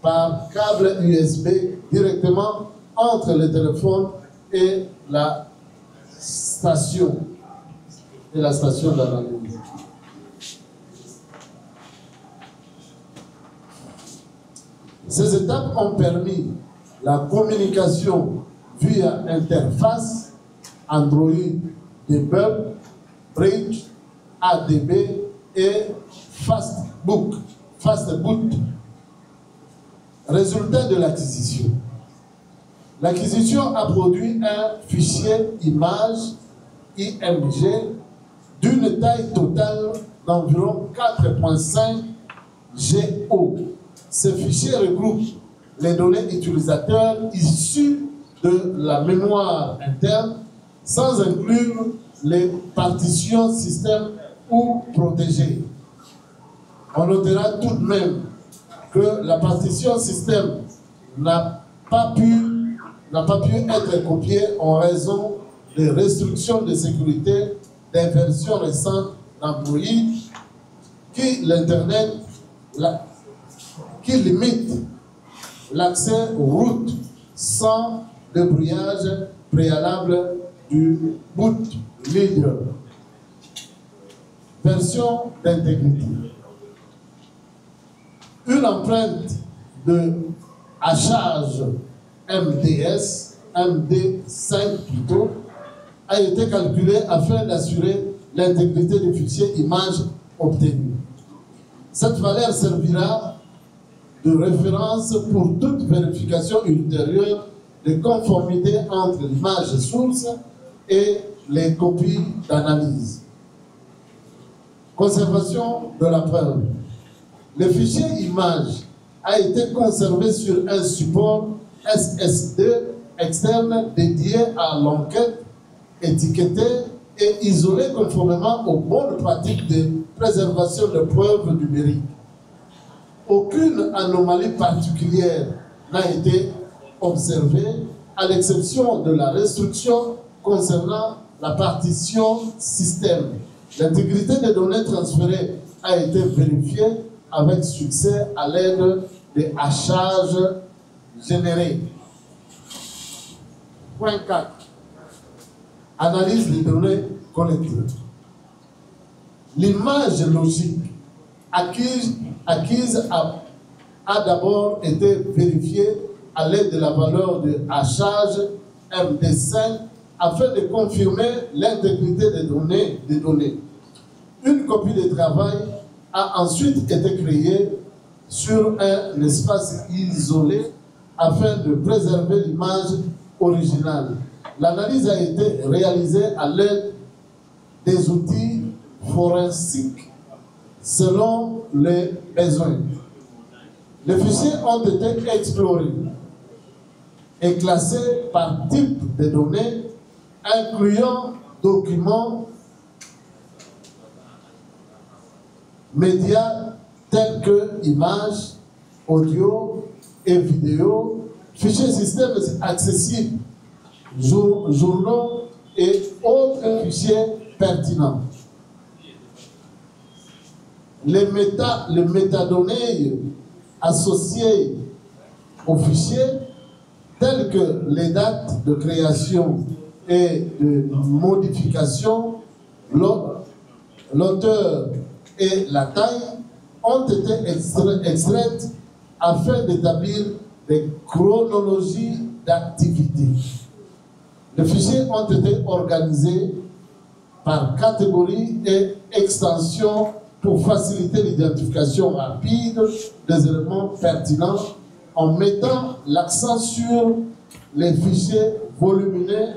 par câble USB directement entre le téléphone et la station d'analyse. Ces étapes ont permis la communication via interface Android, Debug, Bridge, ADB et Fastboot. Résultat de l'acquisition. L'acquisition a produit un fichier image IMG d'une taille totale d'environ 4.5 GO. Ce fichier regroupe les données utilisateurs issues de la mémoire interne, sans inclure les partitions système ou protégées. On notera tout de même que la partition système n'a pas pu être copiée en raison des restrictions de sécurité des versions récentes d'Android qui limite l'accès aux routes sans débrouillage préalable du boot leader. Version d'intégrité. Une empreinte à charge MD5 plutôt, a été calculée afin d'assurer l'intégrité du fichier image obtenu. Cette valeur servira de référence pour toute vérification ultérieure de conformité entre l'image source et les copies d'analyse. Conservation de la preuve. Le fichier image a été conservé sur un support SSD externe dédié à l'enquête, étiqueté et isolé conformément aux bonnes pratiques de préservation de preuves numériques. Aucune anomalie particulière n'a été observée, à l'exception de la restriction concernant la partition système. L'intégrité des données transférées a été vérifiée avec succès à l'aide des hachages générés. Point 4. Analyse des données collectées. L'image logique acquise a d'abord été vérifiée à l'aide de la valeur de hachage MD5 afin de confirmer l'intégrité des données. Une copie de travail a ensuite été créée sur un espace isolé afin de préserver l'image originale. L'analyse a été réalisée à l'aide des outils forensiques selon les besoins. Les fichiers ont été explorés et classés par type de données, incluant documents, médias tels que images, audio et vidéos, fichiers systèmes accessibles, journaux et autres fichiers pertinents. Les métadonnées associées aux fichiers, telles que les dates de création et de modification, l'auteur et la taille, ont été extraites afin d'établir des chronologies d'activité. Les fichiers ont été organisés par catégorie et extension pour faciliter l'identification rapide des éléments pertinents en mettant l'accent sur les fichiers volumineux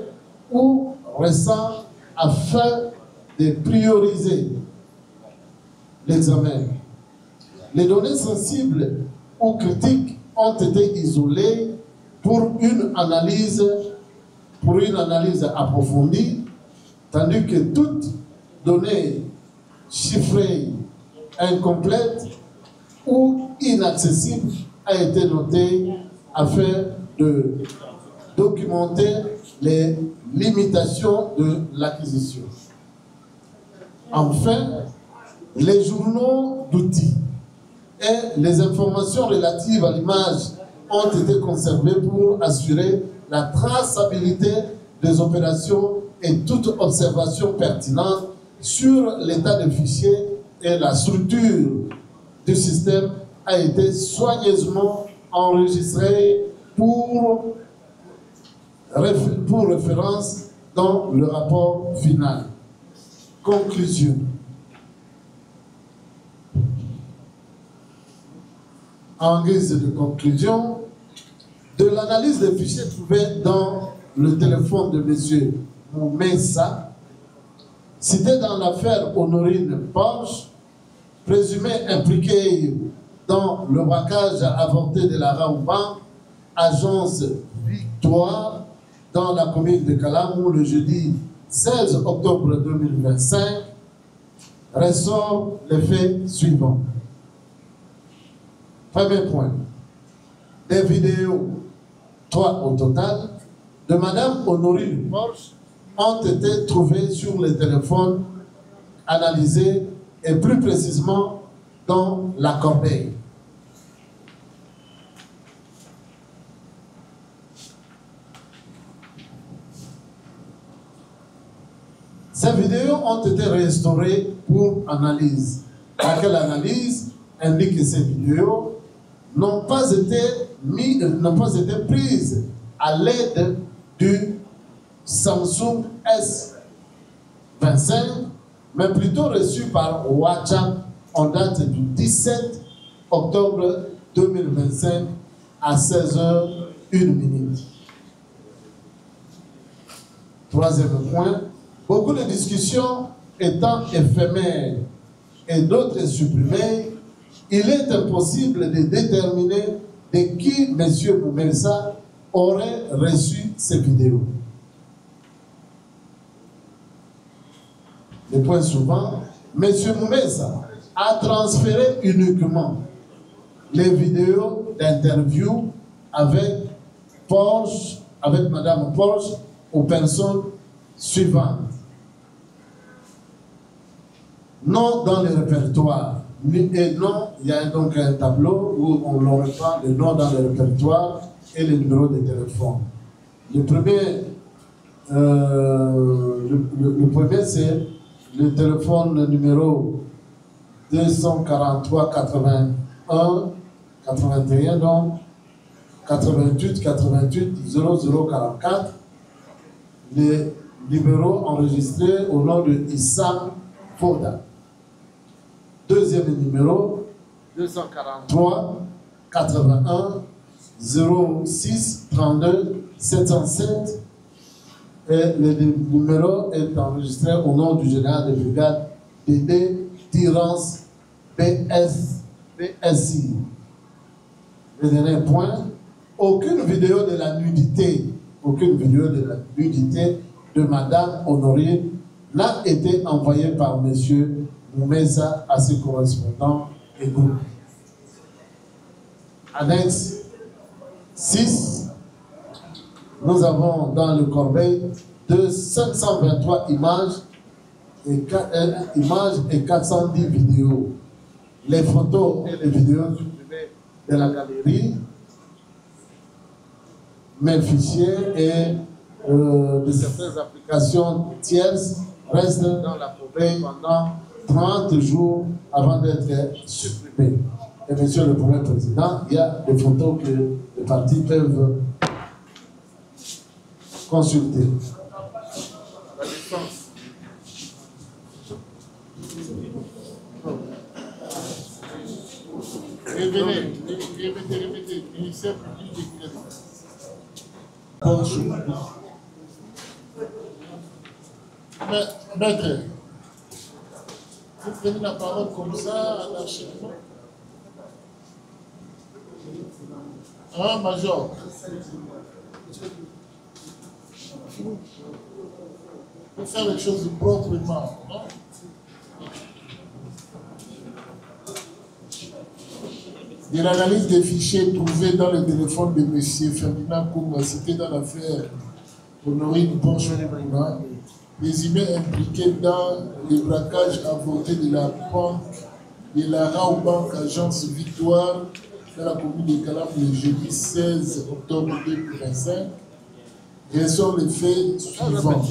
ou récents afin de prioriser l'examen. Les données sensibles ou critiques ont été isolées pour une analyse approfondie, tandis que toute donnée chiffrée, incomplète ou inaccessible a été notée afin de documenter les limitations de l'acquisition. Enfin, les journaux d'outils et les informations relatives à l'image ont été conservées pour assurer la traçabilité des opérations et toute observation pertinente sur l'état des fichiers et la structure du système a été soigneusement enregistrée pour référence dans le rapport final. Conclusion. En guise de conclusion, de l'analyse des fichiers trouvés dans le téléphone de M. Moumessa, cité dans l'affaire Honorine Porsche, présumé impliqué dans le braquage avorté de la Raouban, agence Victoire, dans la commune de Kalamou, le jeudi 16 octobre 2025, ressort les faits suivants. Premier point, des vidéos, 3 au total, de Mme Honorine Porsche ont été trouvées sur les téléphones analysés et plus précisément dans la corbeille. Ces vidéos ont été restaurées pour analyse. Laquelle analyse indique que ces vidéos n'ont pas été prises à l'aide du Samsung S25, mais plutôt reçues par WhatsApp en date du 17 octobre 2025 à 16h01. Troisième point, beaucoup de discussions étant éphémères et d'autres supprimées, il est impossible de déterminer de qui M. Moumensa aurait reçu ces vidéos. Le point suivant, M. Moumensa a transféré uniquement les vidéos d'interview avec Mme Porsche aux personnes suivantes. Non dans le répertoire. Et non, il y a donc un tableau où on leur reprend le nom dans le répertoire et le numéro de téléphone. Le premier c'est le téléphone numéro 243 81 81, donc 88 88 0044. Le numéro enregistré au nom de Issam Foda. Deuxième numéro 243 81 06 32 707. Et le numéro est enregistré au nom du général de brigade Dédé Tirance BSI. Le dernier point, aucune vidéo de la nudité de Madame Honorine n'a été envoyée par M. Moumensa à ses correspondants et groupes. Annexe 6, nous avons dans le corbeil de 523 images et 410 vidéos. Les photos et les vidéos supprimées de la galerie, mes fichiers et de certaines applications tierces restent dans la corbeille pendant 30 jours avant d'être supprimés. Et Monsieur le Premier Président, il y a des photos que les partis peuvent consulter. Répétez, ministère public des crédits. Maître, vous prenez la parole comme ça à l'archivement. Hein, Major? Il faut faire les choses proprement, non? De l'analyse des fichiers trouvés dans le téléphone de M. Ferdinand Kouma, cité dans l'affaire Honorine Porsche-Kouma, présumé impliqué dans les braquages avortés de la banque de la Raobank Agence Victoire dans la commune de Calam le jeudi 16 octobre 2025, ressort les faits suivants.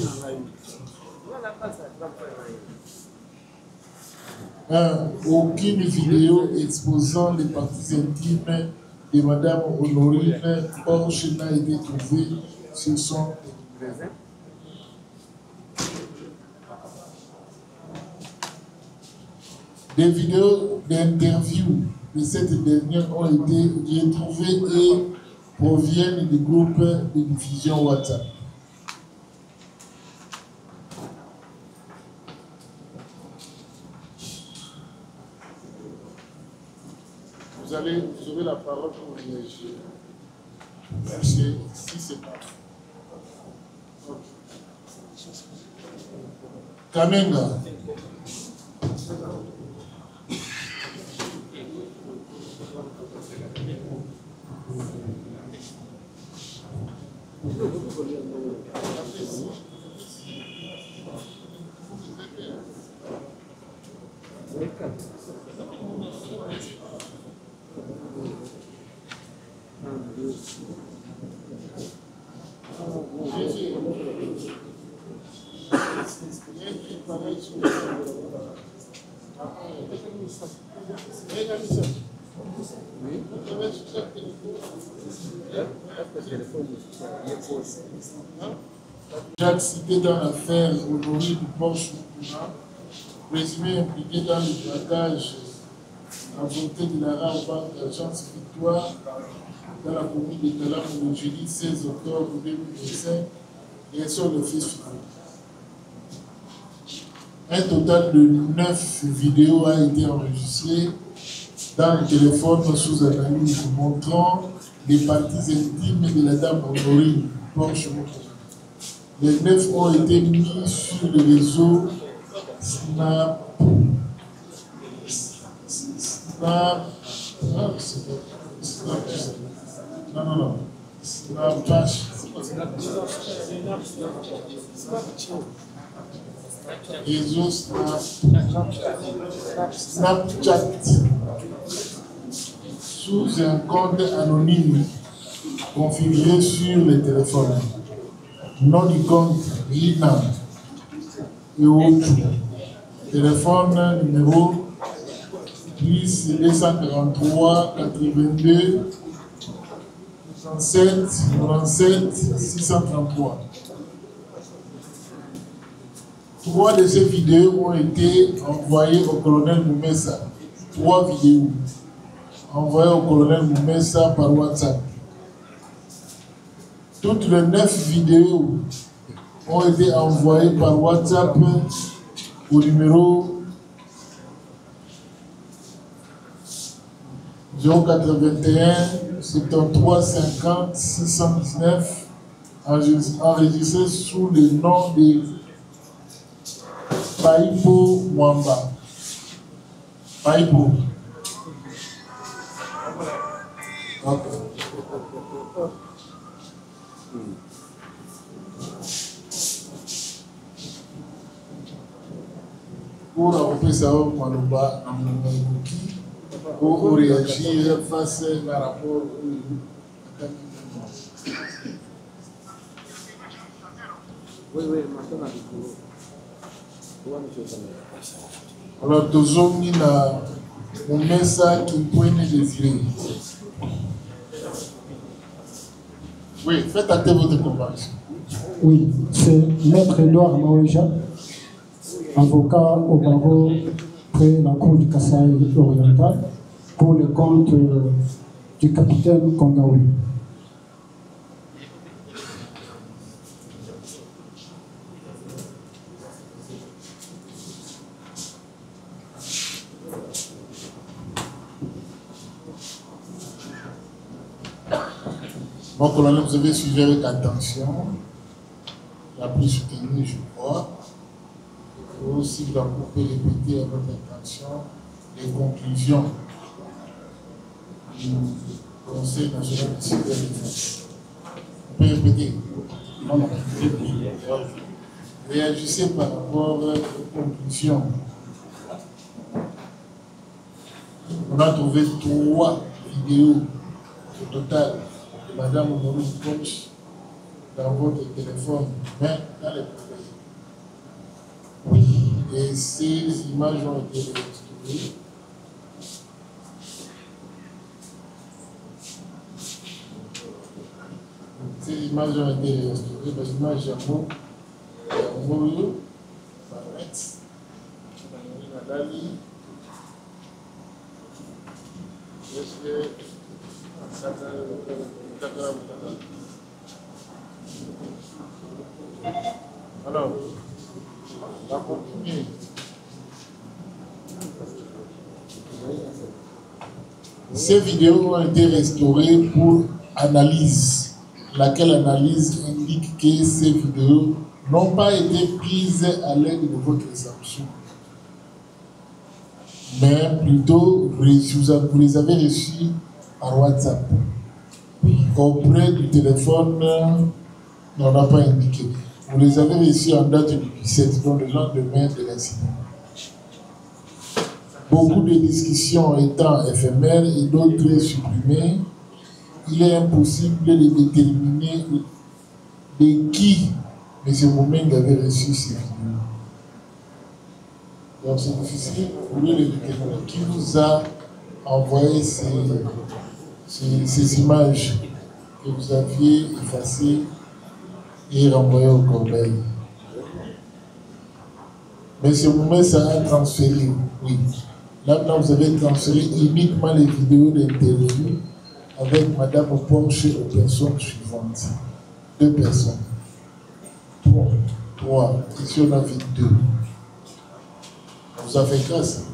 1. Aucune vidéo exposant les parties intimes de Mme Honorine Porsche n'a été trouvée sur son téléphone. Des vidéos d'interview de cette dernière ont été retrouvées et proviennent du groupe de diffusion WhatsApp. Vous aurez la parole pour réagir. Merci. Si c'est pas. Kamenga. Jacques cité dans l'affaire Honoré du Porsche Moutouna, présumé impliqué dans le braquage à volonté de la rare banque d'agence Victoire dans la commune de Talam le jeudi 16 octobre 2025 et sur le fait suivant. Un total de 9 vidéos a été enregistré dans le téléphone sous analyse montrant les parties intimes de la dame Honorine Porsche Moutouna. Les 9 ont été mis sur le réseau Snapchat. Réseau Snapchat sous un compte anonyme configuré sur le téléphone. Nom du compte Rina et autres. Téléphone numéro plus 243 82 67 97 633. 3 de ces vidéos ont été envoyées au colonel Moumessa. 3 vidéos envoyées au colonel Moumessa par WhatsApp. Toutes les 9 vidéos ont été envoyées par WhatsApp au numéro 081 73 50 619 enregistré sous le nom de Paipo Mwamba. Paipo. Okay. Pour regrouper ça au Maloba, pour réagir face à rapport alors, Tozongi na Moumessa qui pointe désiré. Oui, faites acter votre comparaison. Oui, c'est Maître Edouard Maouja, avocat au barreau près la cour du Kasaï oriental, pour le compte du capitaine Kongaoui. Mon colonel, vous avez suivi avec attention, la plus soutenue, je crois. Il faut aussi, vous pouvez répéter avec attention les conclusions du Conseil national de sécurité. Vous pouvez répéter? Non, non. Réagissez par rapport aux conclusions. On a trouvé 3 vidéos au total. Madame Honorine Porsche dans votre téléphone, mais dans les problèmes. Oui, et ces images ont été restaurées. Ces images ont été restaurées, les images Jambo, Barrett, Nadali, alors, on va continuer. Ces vidéos ont été restaurées pour analyse, laquelle analyse indique que ces vidéos n'ont pas été prises à l'aide de votre réception, mais plutôt vous les avez reçues par WhatsApp. Auprès du téléphone, on n'a pas indiqué. Vous les avez reçus en date du 17, donc le lendemain de l'incident. Beaucoup de discussions étant éphémères et d'autres supprimées, il est impossible de déterminer de qui M. Moumeng avait reçu ces vidéos. Donc c'est difficile pour lui de déterminer qui vous a envoyer ces images que vous aviez effacées et renvoyées au corbeil. Mais ce moment, ça a transféré, oui. Là, vous avez transféré uniquement les vidéos d'interview avec Madame Ponche aux personnes suivantes. 2 personnes. 3. Ici, on a vu 2. Vous avez fait grâce.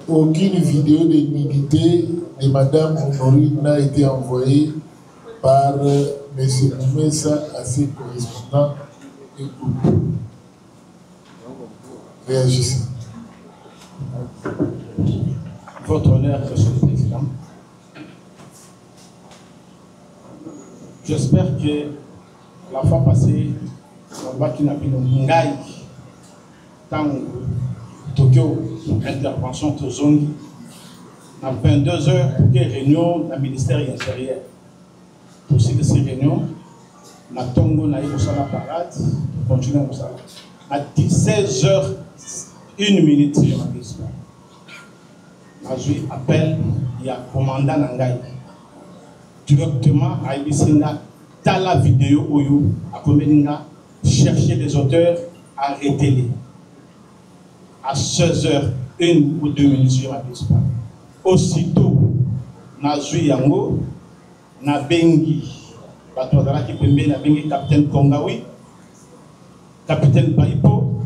Aucune vidéo de nudité de Madame Honorine n'a été envoyée par M. Moumessa à ses correspondants et groupes. Réagissez. Votre honneur, Monsieur le Président. J'espère que la fois passée, on va qu'il n'a plus de Ngai, tant Tokyo, intervention de zone, à 22 heures pour qu'il y ait réunion dans le ministère intérieur. Pour ces réunions, la Tongo n'a eu la parade, pour continuer comme ça. À 16 heures, 1 minute, je m'appelle. J'ai appel, il y a commandant Nangai. Directement à Ibisinga, dans la vidéo Oyo, à Komeninga, chercher les auteurs, arrêtez-les. À 16 heures, 1 ou 2 minutes, je m'appelle. Aussitôt, Nazui Yango, na bengi bato bazalaki pembe na bengi capitaine Kongawi, capitaine Baipo,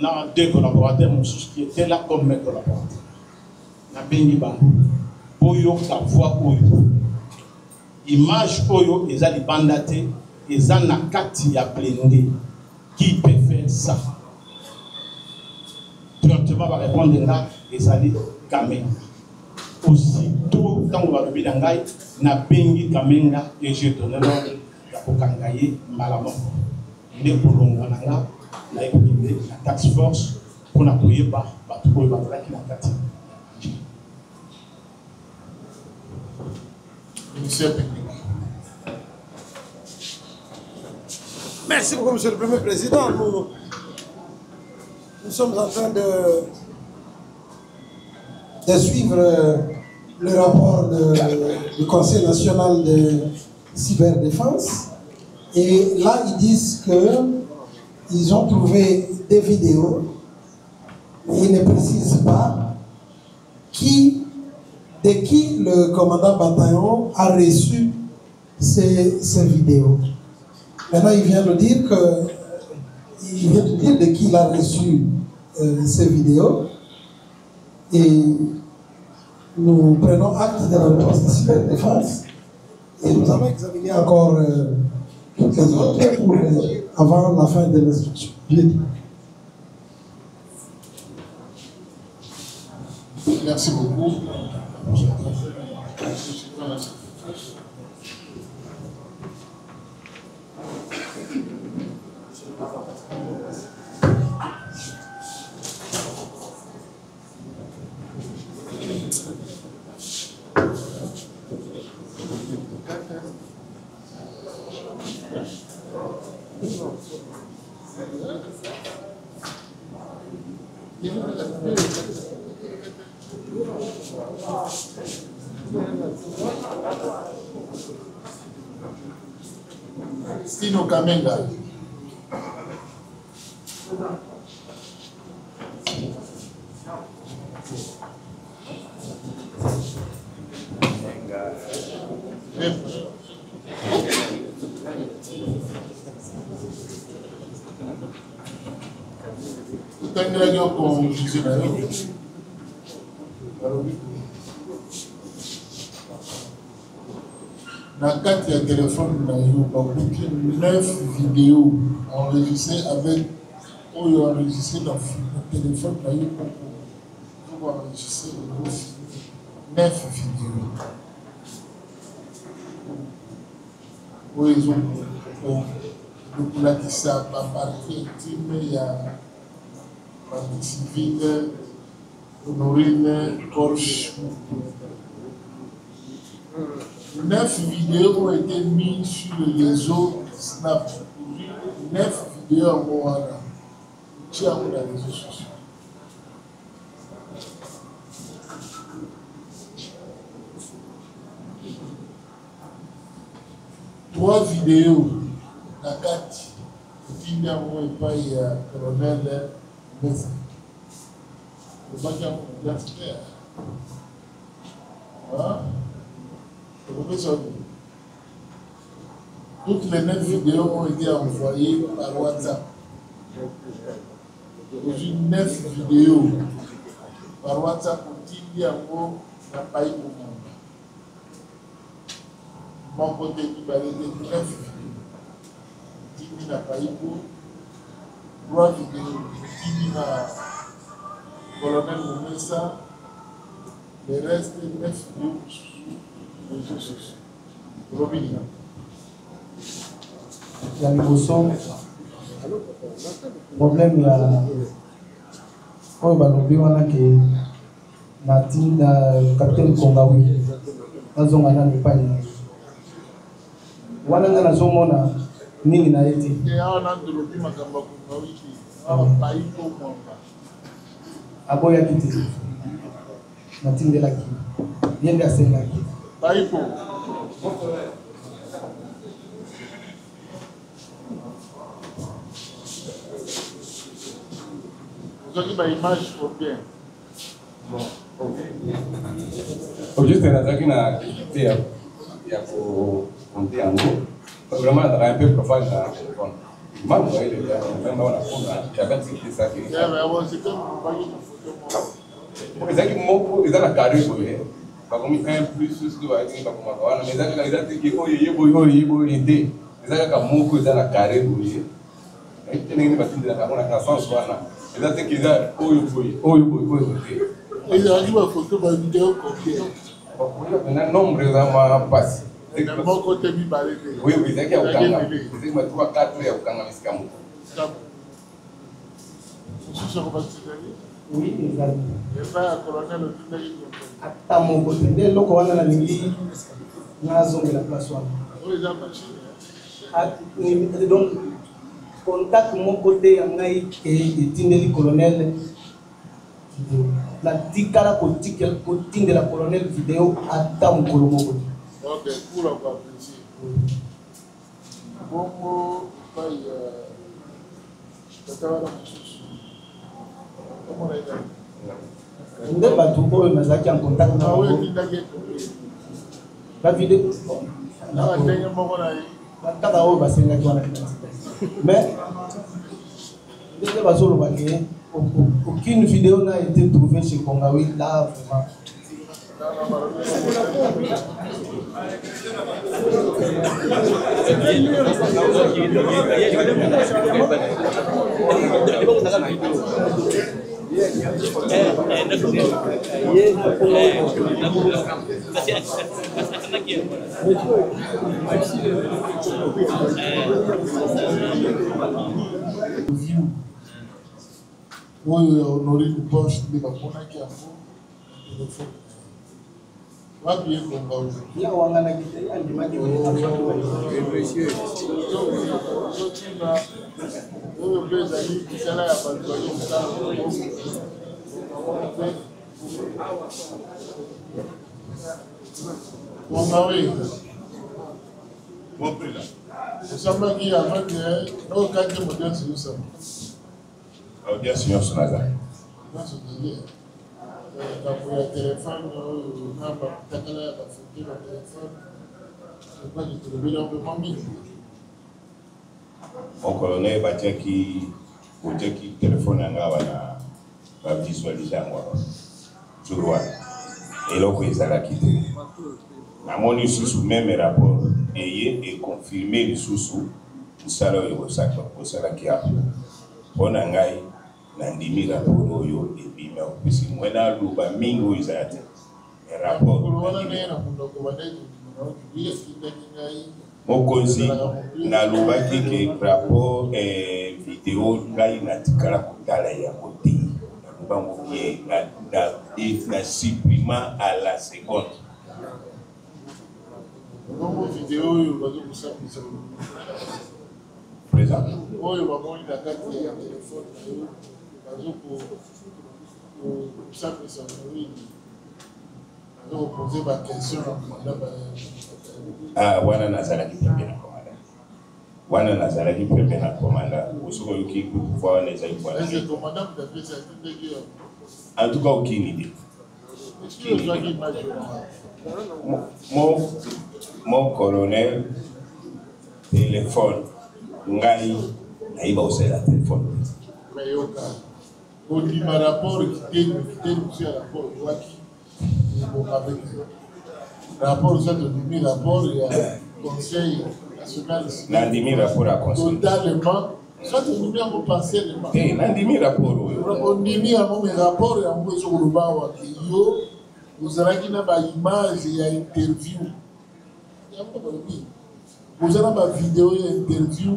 na 2 collaborateurs qui étaient là comme mes collaborateurs. Na bengi bango oyo ka voix oyo image oyo ezali bandate eza na kati ya blende. Qui peut faire ça? Directement va répondre là ezali caméra. Aussitôt, quand on va lever l'angaï, na bengi kamenga et je donne l'ordre à Kokangaye malamon. Les Bolongananga, la équipe, la task force, pour n'appuyer pas, pour le battre qui n'a qu'à tirer. Ministère technique. Merci beaucoup, Monsieur le Premier Président. Nous sommes en train de suivre le rapport du Conseil national de cyberdéfense. Et là, ils disent qu'ils ont trouvé des vidéos. Ils ne précisent pas de qui le commandant bataillon a reçu ces vidéos. Maintenant, il vient de dire de qui il a reçu ces vidéos. Et nous prenons acte de la réponse de cyberdéfense et nous allons examiner encore toutes les autres avant la fin de l'instruction. Merci beaucoup. Stino Kamenga. Dans le cadre du téléphone, il y a 9 vidéos enregistrées avec enregistré dans le téléphone, pour enregistrer 9 vidéos. Où ils ont beaucoup là qui savent pas partir, mais il y a partie civile, Honorine, Porsche. 9 vidéos ont été mises sur le réseau Snap. 9 vidéos en Moana. Sur les réseaux sociaux. 3 vidéos na kati otindi yango epai ya colonel Mesa obaki yango identitaire toutes les 9 vidéos ont été envoyées par WhatsApp. J'ai 9 vidéos par WhatsApp otindi yango na pai komamba moko te mibale te 9 vidéos otindi na pai ko 3 vidéos otindi na colonel Momesa, le reste 9 vidéos sur les réseaux sociaux. Robin. Il y a le problème, il y a un balobi wana ke natinda capitaine Kongawi nazonga na mpani wana nga nazomona nini na eti ya na ndolobi makamba Kongawi pai ko mwamba aboya kiti natindela ki yende asenga ki pai ko vous avez une image pour bien. Juste nazaki na activité ya kukonte yango vraiment nazaka un peu profane na téléphone mambo ile même wana kuna chabati kisa ki ezaki moko eza na karibu ile bakomi 1 plus ce va être bakoma wana mais ezaki ki oyo yebo ide ezaki ka moko eza na karibu ile nini batindela kana ka sens wana ezaki kiza oyo boy il a dit photo ba vidéo copier na nombre za mapasi mon côté mi balé oui ezaki ya ukanga ezaki matuma 4 ya ukanga misika moko oui ezali eza colonel otindaki ata moko te nde eloko wana nalingi nazongela place wana oyo eza machine donc contact moko te ya ngai etindeli colonel natikala kotindela colonel vidéo ata mokolo moko te. Ok, pour avoir apprécié. Bongo, paille, comment on a dit? Nde bato oyo nazalaki en contact na bango bavideo kaka oyo basengaki wana mais ndenge bazoloba ke aucune vidéo n'a été trouvée chez Kongawi là vraiment. oyo honore lipoche nde baponaki yango telefone wapi ekonga ozotinga oyo mpe ezali misala ya bato bazokosala mpe kongawe osambaki avant ke okaki modele siyosama audience senhor Sonaza. Nossa, a telefone, na batakala ya bafoto na telefone, okaki tolobeli yango mamili. Mon colonel batiaki telefone yanga wana bavisualize yango jour wana eloko ezalaki te namoni lisusu meme rapport eye econfirme lisusu mosala oyo osalaki apo mpo na ngai nandimi rapport oyo ebimi opesi mwena aluba mingi oyo ezala te rapport mokonzi nalobaki ke rapport video ngai natikala kotala yango te nalobango na supprimant à la seconde video oyo bazokosambisa présent oyo bamoni na kati ya telefone na yo bazokosambisa nini bazokopose baquestion na komanda wana nazalaki pembe na komanda wana nazalaki pembe na commandant osoki oyoki pouvoir wana ezali Est-ce que le commandant vous appelez ça? en tout cas aucune idée. Mon colonel téléphone ngai naïba aussi la téléphone. Mais yoka au niveau rapport qui était rapport avec rapport ça de demi rapport il y a conseil national Nandimi rapport à conseil totalement ça de demi à mon passé eh nandimi rapport on dimi à mon rapport et à mon sur le bas wa yo vous avez na ba image il y a interview il y a pas de vous avez ma vidéo et interview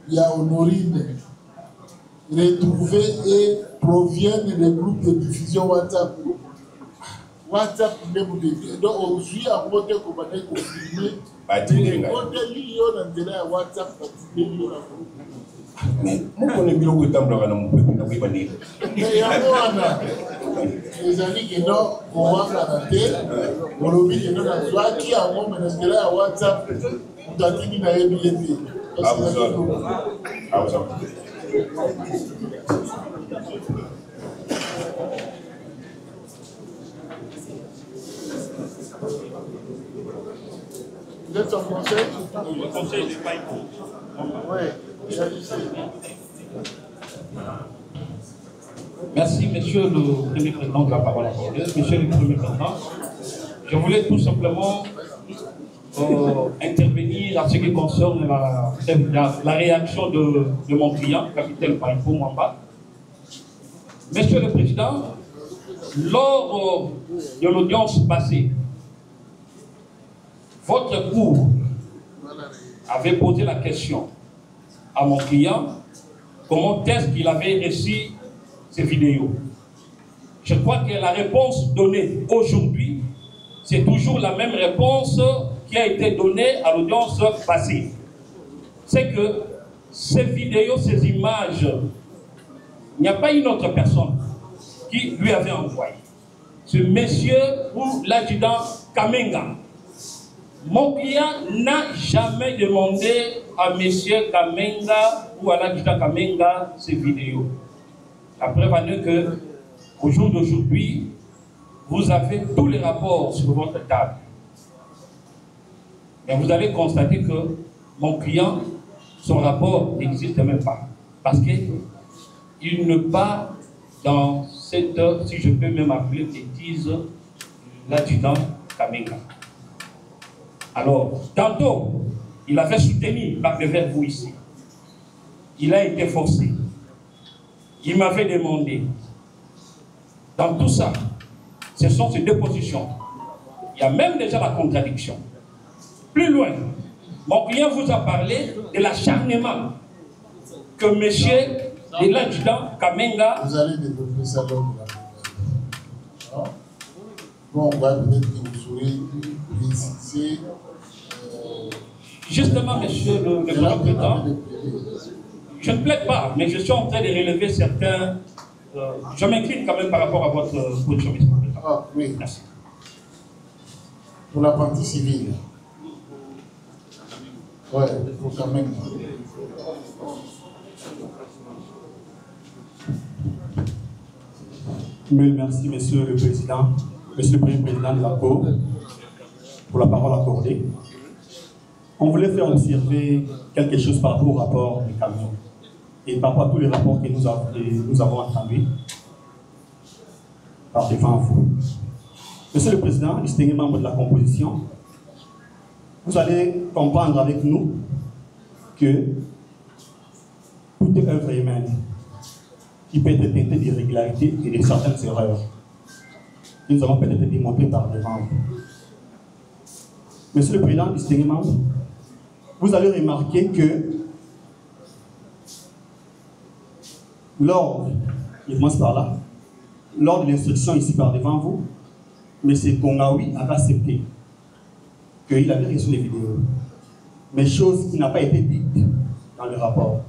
il y a Honorine retrouvés et proviennent des groupes de diffusion WhatsApp. WhatsApp, donc aujourd'hui, à côté de confirmé, WhatsApp, mais mon numéro est dans mon peuple. Les amis qui n'ont pas garanti, on lobby qui n'ont pas qui a mon ministère à WhatsApp, vous avez dit d'ailleurs bien. Vous êtes en conseil? Le conseil n'est pas écrit. Oui, merci, monsieur le Premier Président de la parole accordée. Monsieur le Premier Président, je voulais tout simplement intervenir à ce qui concerne la réaction de mon client, capitaine Paipou Mwamba. Monsieur le Président, lors de l'audience passée, votre cour avait posé la question à mon client, comment est-ce qu'il avait reçu ces vidéos. Je crois que la réponse donnée aujourd'hui, c'est toujours la même réponse qui a été donnée à l'audience passée. C'est que ces vidéos, ces images, il n'y a pas une autre personne qui lui avait envoyé. Ce monsieur ou l'adjudant Kamenga. Mon client n'a jamais demandé à monsieur Kamenga ou à l'adjudant Kamenga ces vidéos. La preuve en est que, au jour d'aujourd'hui, vous avez tous les rapports sur votre table. Mais vous allez constater que mon client, son rapport n'existe même pas. Parce qu'il ne pas dans cette, si je peux même appeler bêtise, l'adjudant Kamenga. Alors, tantôt, il avait soutenu par devers vous ici. Il a été forcé. Il m'avait demandé. Dans tout ça, ce sont ces deux positions. Il y a même déjà la contradiction. Plus loin, mon client vous a parlé de l'acharnement que monsieur et l'adjudant Kamenga... Vous allez développer ça dans la bon, on va peut-être que vous aurez précisé... Justement, monsieur le président, je ne plaide pas, mais je suis en train de relever certains... je m'incline quand même par rapport à votre position, monsieur le président. Ah, oui. Merci. Pour la partie civile. Ouais, il faut quand même. Oui, merci, monsieur le président, monsieur le premier président de la Cour, pour la parole accordée. On voulait faire observer quelque chose par rapport au rapport des camions et par rapport à tous les rapports que nous avons entendus par devant vous. Monsieur le président, distingué membre de la composition, vous allez comprendre avec nous que toute œuvre humaine qui peut être teintée d'irrégularités et de certaines erreurs, nous avons peut-être démontré par devant vous. Monsieur le président, distingué membre, vous allez remarquer que lors, je commence par là, lors de l'instruction ici par devant vous, M. Kongaoui a accepté qu'il avait reçu les vidéos. Mais chose qui n'a pas été dite dans le rapport.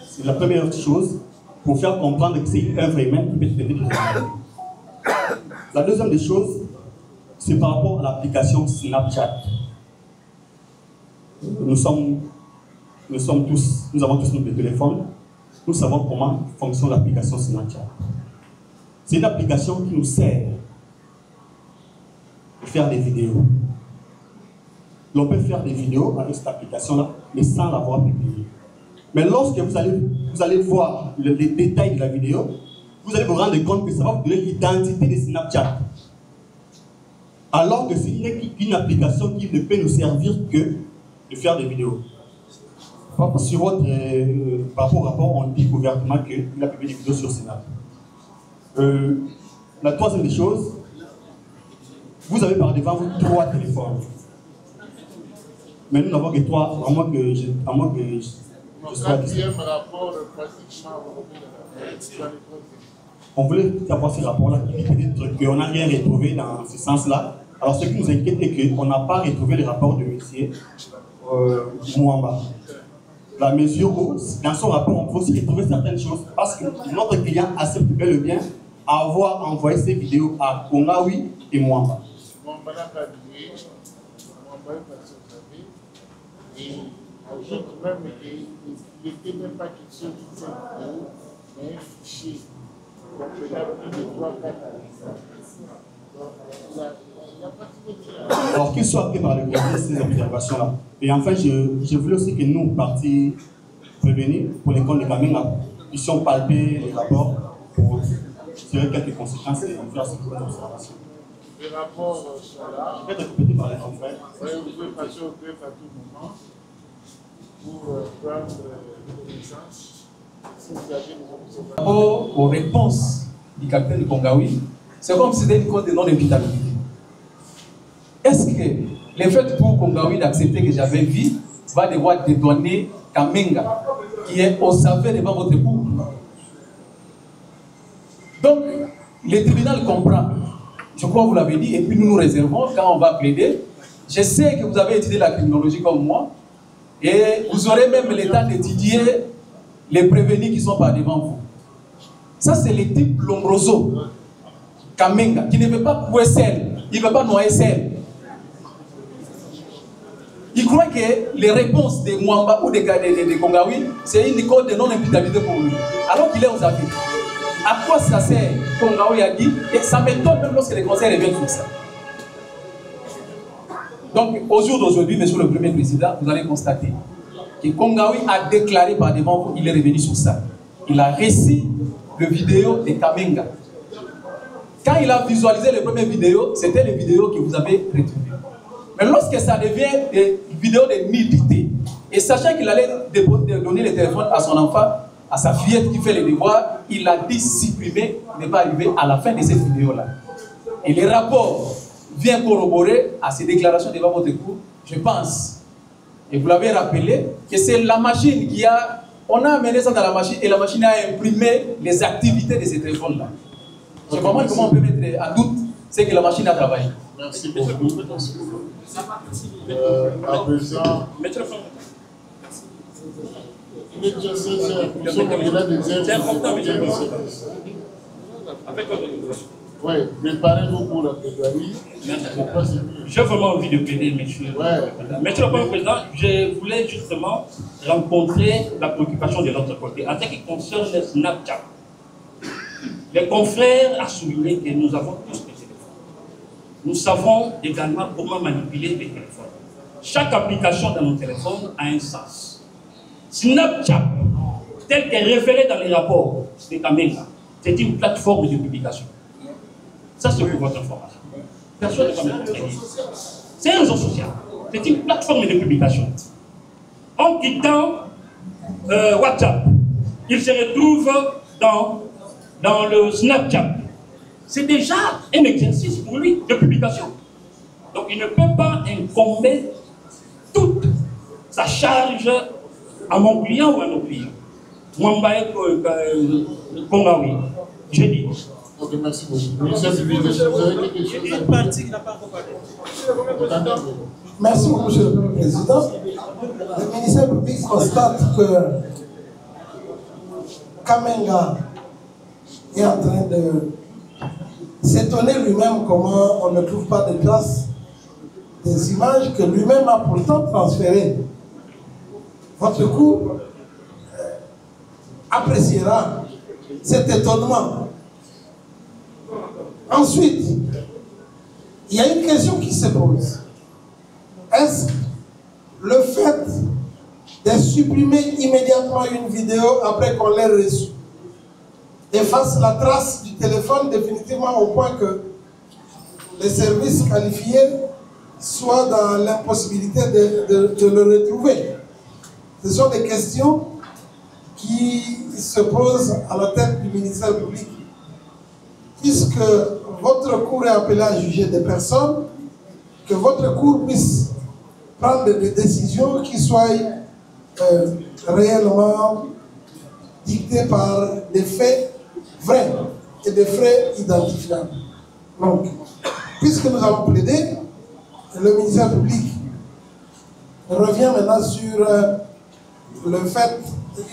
C'est la première chose pour faire comprendre que c'est une œuvre humaine qui peut être faite. La deuxième des choses, c'est par rapport à l'application Snapchat. Nous sommes nous avons tous nos téléphones, nous savons comment fonctionne l'application Snapchat. C'est une application qui nous sert de faire des vidéos. L'on peut faire des vidéos avec cette application-là, mais sans l'avoir publiée. Mais lorsque vous allez voir les détails de la vidéo, vous allez vous rendre compte que ça va vous donner l'identité de Snapchat. Alors que ce n'est qu'une application qui ne peut nous servir que de faire des vidéos. Sur votre par rapport au rapport, on dit ouvertement qu'il a publié des vidéos sur Snap. La troisième des choses, vous avez par devant vous 3 téléphones. Mais nous n'avons que 3, à moins que je sois ici. On voulait avoir ce rapport-là qui dit peut-être qu'on n'a rien retrouvé dans ce sens-là. Alors ce qui nous inquiète est qu'on n'a pas retrouvé le rapport de M. Mouamba. La mesure où, dans son rapport, on peut aussi retrouver certaines choses parce que notre client accepte bel et bien avoir envoyé ces vidéos à Kongawi et Mouamba. Et ajoute même qu'il n'était même pas question d'une seule vidéo, mais un fichier comprenant plus de 3-4 Alors qu'il soit pris par le gouvernement ces observations-là. Et enfin, je voulais aussi que nous, partis prévenus, pour les comptes de Kamenga, puissions palper les rapports pour tirer quelques conséquences et faire ce genre d'observation. Les rapports sont là. Je vais être répété par les confrères. Oui, vous pouvez passer au greffe à tout moment pour prendre connaissance. Si vous avez des observations. Aux réponses du capitaine de Kongawi, c'est comme si c'était une cause de non-imputabilité. Est-ce que le fait pour Kongawi d'accepter que j'avais vu va devoir dédouaner Kamenga, qui est au savet devant votre cour? Donc, le tribunal comprend. Je crois que vous l'avez dit, et puis nous nous réservons quand on va plaider. Je sais que vous avez étudié la criminologie comme moi, et vous aurez même le temps d'étudier les prévenus qui sont par devant vous. Ça, c'est le type Lombroso, Kamenga, qui ne veut pas couper sel, il ne veut pas noyer sel. Il croit que les réponses de Mouamba ou de Kongawi, c'est une cause de non-imputabilité pour lui, alors qu'il est aux affaires. À quoi ça sert? Kongawi a dit, et ça m'étonne même lorsque les conseils reviennent sur ça. Donc, au jour d'aujourd'hui, monsieur le Premier Président, vous allez constater que Kongawi a déclaré par devant vous, il est revenu sur ça. Il a reçu le vidéo de Kamenga. Quand il a visualisé les premières vidéos, c'était les vidéos que vous avez retrouvées. Mais lorsque ça devient des vidéos de nudité, et sachant qu'il allait donner le téléphone à son enfant, à sa fillette qui fait les devoirs, il a dit supprimer, ne pas arriver à la fin de cette vidéo-là. Et le rapport vient corroborer à ces déclarations devant votre cour, je pense. Et vous l'avez rappelé, que c'est la machine qui a... On a amené ça dans la machine et la machine a imprimé les activités de ces téléphones-là. Je comprends comment on peut mettre en doute ce que la machine a travaillé. Merci beaucoup. À présent, c'est important, oui, préparez-vous pour la plaidoirie. J'ai vraiment envie de plaider, monsieur. Monsieur le Président, je voulais justement rencontrer la préoccupation de l'autre côté. En ce qui concerne Snapchat, les confrères ont souligné que nous avons tous des téléphones. Nous savons également comment manipuler les téléphones. Chaque application dans nos téléphones a un sens. Snapchat, tel qu'est révélé dans les rapports de Kamenga, c'est une plateforme de publication. Ça, c'est pour votre information. Personne ne va me contredire. C'est un réseau social. C'est une plateforme de publication. En quittant WhatsApp, il se retrouve dans le Snapchat. C'est déjà un exercice pour lui de publication. Donc, il ne peut pas incomber toute sa charge à mon client ou à nos clients. Mouamba et Kongawi. J'ai dit. Ok, merci beaucoup. Ministère public, vous avez quelque chose? Une partie qui n'a pas encore parlé. Merci beaucoup, monsieur le Premier Président. Le ministère public constate que Kamenga est en train de s'étonner lui-même comment on ne trouve pas de traces des images que lui-même a pourtant transférées votre cour appréciera cet étonnement. Ensuite, il y a une question qui se pose. Est-ce le fait de supprimer immédiatement une vidéo après qu'on l'ait reçue efface la trace du téléphone définitivement au point que les services qualifiés soient dans l'impossibilité de le retrouver? Ce sont des questions qui se posent à la tête du ministère public. Puisque votre cour est appelée à juger des personnes, que votre cour puisse prendre des décisions qui soient réellement dictées par des faits vrais et des faits identifiables. Donc, puisque nous avons plaidé, le ministère public revient maintenant sur le fait,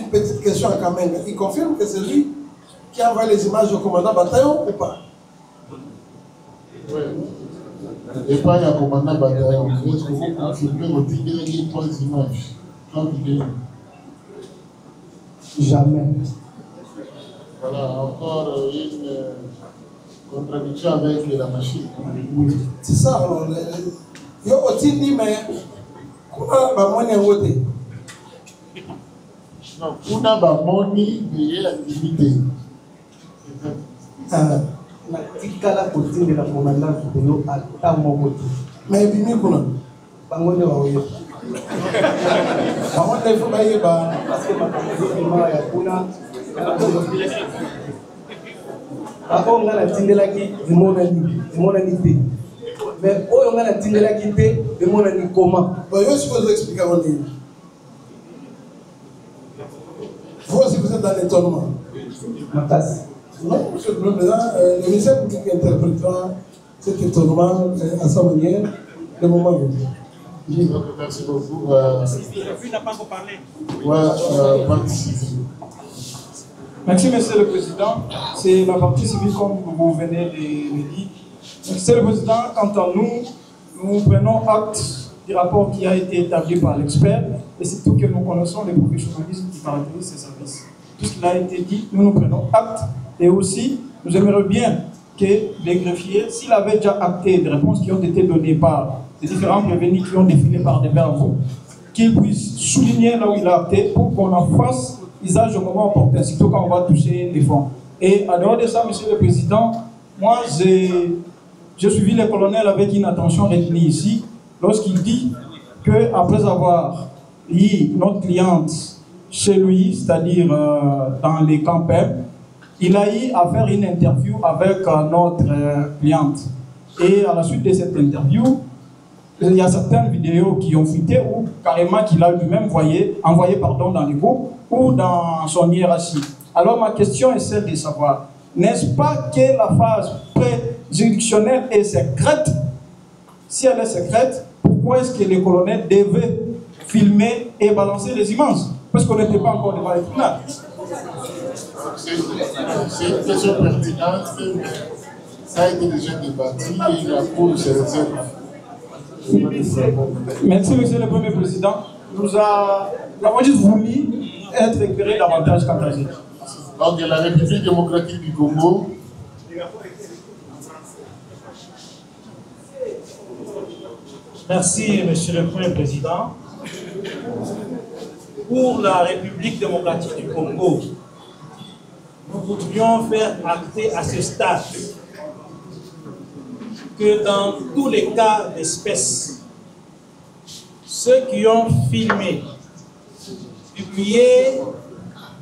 une petite question à Kamenga. Il confirme que c'est lui qui a envoyé les images au commandant bataillon ou pas? Oui. Et pas le commandant bataillon. Est-ce que vous confirmez au tigre qui prend les images? Jamais. Voilà, encore une contradiction avec la machine. Oui. C'est ça. Alors, il y a aussi dit, mais comment on est voté? Non, kuna bamoni de l'activité. Na tikala kotinde la commandant vidéo ata moko te. Mais bimi kuna bango nde baoyo. Bango nde faut bayeba parce que makambo ya kuna ako nga natindelaki emonani te. Mais oyo nga natindelaki te emonani koma. Yo suppose expliquer on dit. Vous aussi, vous êtes dans l'étonnement. Non, monsieur le Président, le ministère public interprétera cet étonnement à sa manière, le moment venu. Merci beaucoup. Il n'a pas encore parlé. Merci, Monsieur le Président. C'est la partie civile comme vous venez de le dire. Monsieur le Président, quant à nous, nous prenons acte du rapport qui a été établi par l'expert et surtout que nous connaissons les professionnalismes qui caractérisent ces services. Tout ce qui a été dit, nous prenons acte et aussi nous aimerions bien que les greffiers, s'il avait déjà acté des réponses qui ont été données par les différents prévenus qui ont défilé par devers vous, qu'ils puissent souligner là où il a acté pour qu'on en fasse usage au moment opportun, surtout quand on va toucher les fonds. Et en dehors de ça, Monsieur le Président, moi j'ai suivi le colonel avec une attention retenue ici, lorsqu'il dit qu'après avoir eu notre cliente chez lui, c'est-à-dire dans les camps PEP, il a eu à faire une interview avec notre cliente. Et à la suite de cette interview, il y a certaines vidéos qui ont fuité ou carrément qu'il a lui-même envoyé dans les groupes ou dans son hiérarchie. Alors ma question est celle de savoir, n'est-ce pas que la phase préjuridictionnelle est secrète? Si elle est secrète, pourquoi est-ce que le colonel devait filmer et balancer les images? Parce qu'on n'était pas encore devant les tribunaux. C'est une question pertinente. Ça a été déjà débattu et la Cour se réserve. Merci, Monsieur le Premier Président. Nous avons juste voulu être éclairés davantage quant à ça. Donc, la République démocratique du Congo. Merci, Monsieur le Premier Président. Pour la République démocratique du Congo, nous voudrions faire acter à ce stade que dans tous les cas d'espèce, ceux qui ont filmé, publié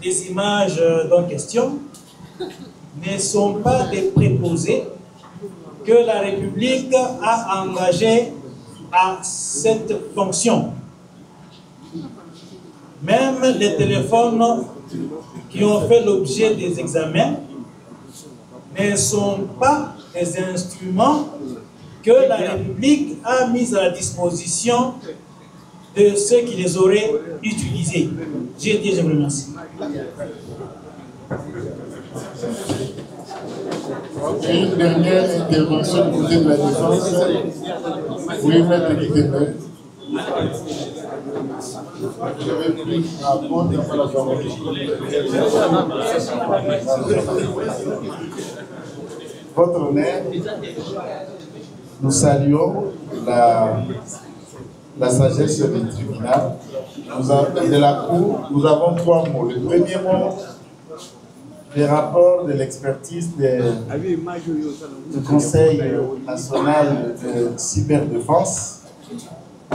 des images en question ne sont pas des préposés que la République a engagés à cette fonction. Même les téléphones qui ont fait l'objet des examens ne sont pas des instruments que la République a mis à la disposition de ceux qui les auraient utilisés. J'ai dit, je vous remercie. Et une dernière intervention du côté de la défense. Oui, maître Guitébé. Votre honneur, nous saluons la sagesse du tribunal. De la Cour, nous avons 3 mots. Le premier mot, le rapport de l'expertise du Conseil national de cyberdéfense.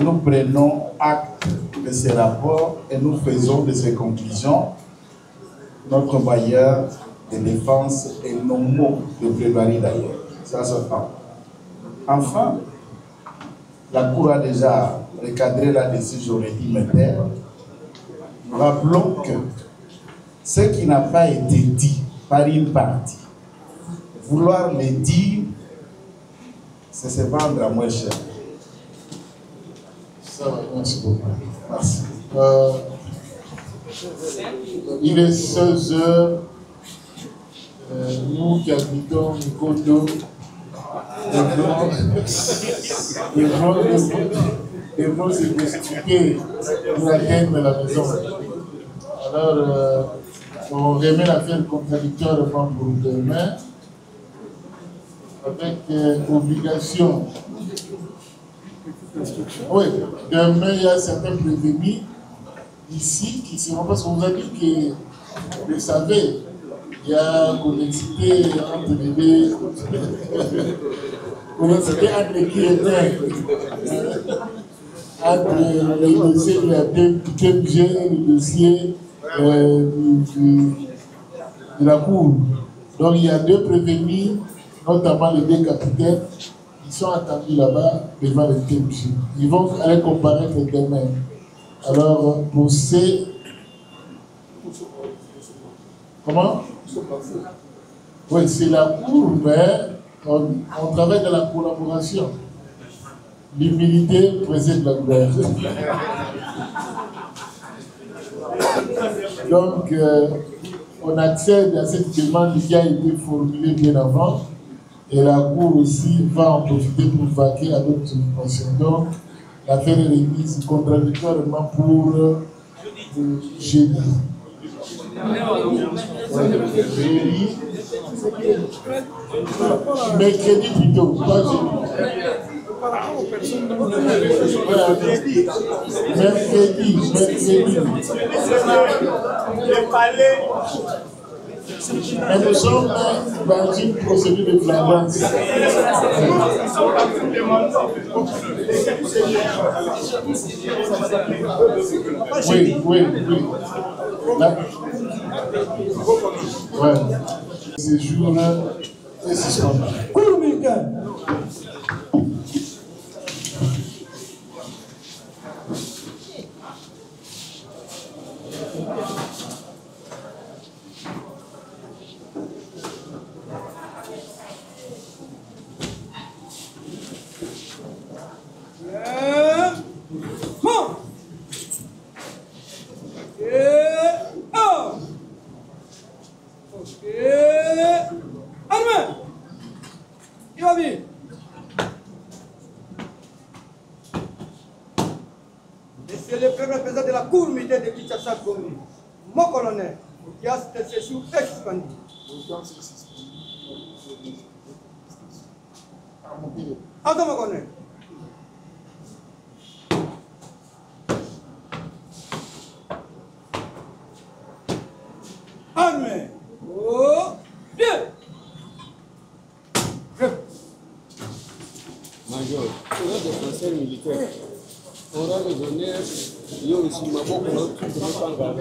Nous prenons acte de ces rapports et nous faisons de ces conclusions notre bailleur de défense et nos mots de plaidoirie d'ailleurs. Ça se fait. Enfin, la Cour a déjà recadré la décision, j'aurais dit, mais rappelons que ce qui n'a pas été dit par une partie, vouloir le dire, c'est se vendre à moins cher. Ça va, merci beaucoup. Merci. Il est 16 heures. Nous qui habitons Mikondo, devons se constituer pour atteindre la maison. Alors, on remet l'affaire contradictoirement pour demain, avec obligation. Oui, demain, il y a certains prévenus ici qui seront, parce qu'on vous a dit que, vous savez, il y a connexité entre les deux, connexité entre qui est entre les dossiers de la TMG et le dossier de la Cour. Donc il y a 2 prévenus, notamment les 2 capitaines, qui sont attendus là-bas devant le TMG. Ils vont aller comparaître demain. Alors, pour ces... Comment? Oui, c'est la Cour, mais on travaille dans la collaboration. L'humilité précède la gloire. Donc, on accède à cette demande qui a été formulée bien avant, et la Cour aussi va en profiter pour vaquer à d'autres occupations. Donc, l'affaire est remise contradictoirement pour jeudi. Mercredi plutôt, pas jeudi. Mercredi. Mais nous sommes dans une procédure de flagrance. Oui. Là. Ouais. Ces jours-là, c'est suspendu. Monsieur le premier président de la Cour militaire de Kinshasa, mon colonel, qui a cette session expandue. Attends, mon colonel. Armée. Oh, bien. Major, on a des français militaires. On a des honneurs, il y a aussi ma boque, on a tout le temps.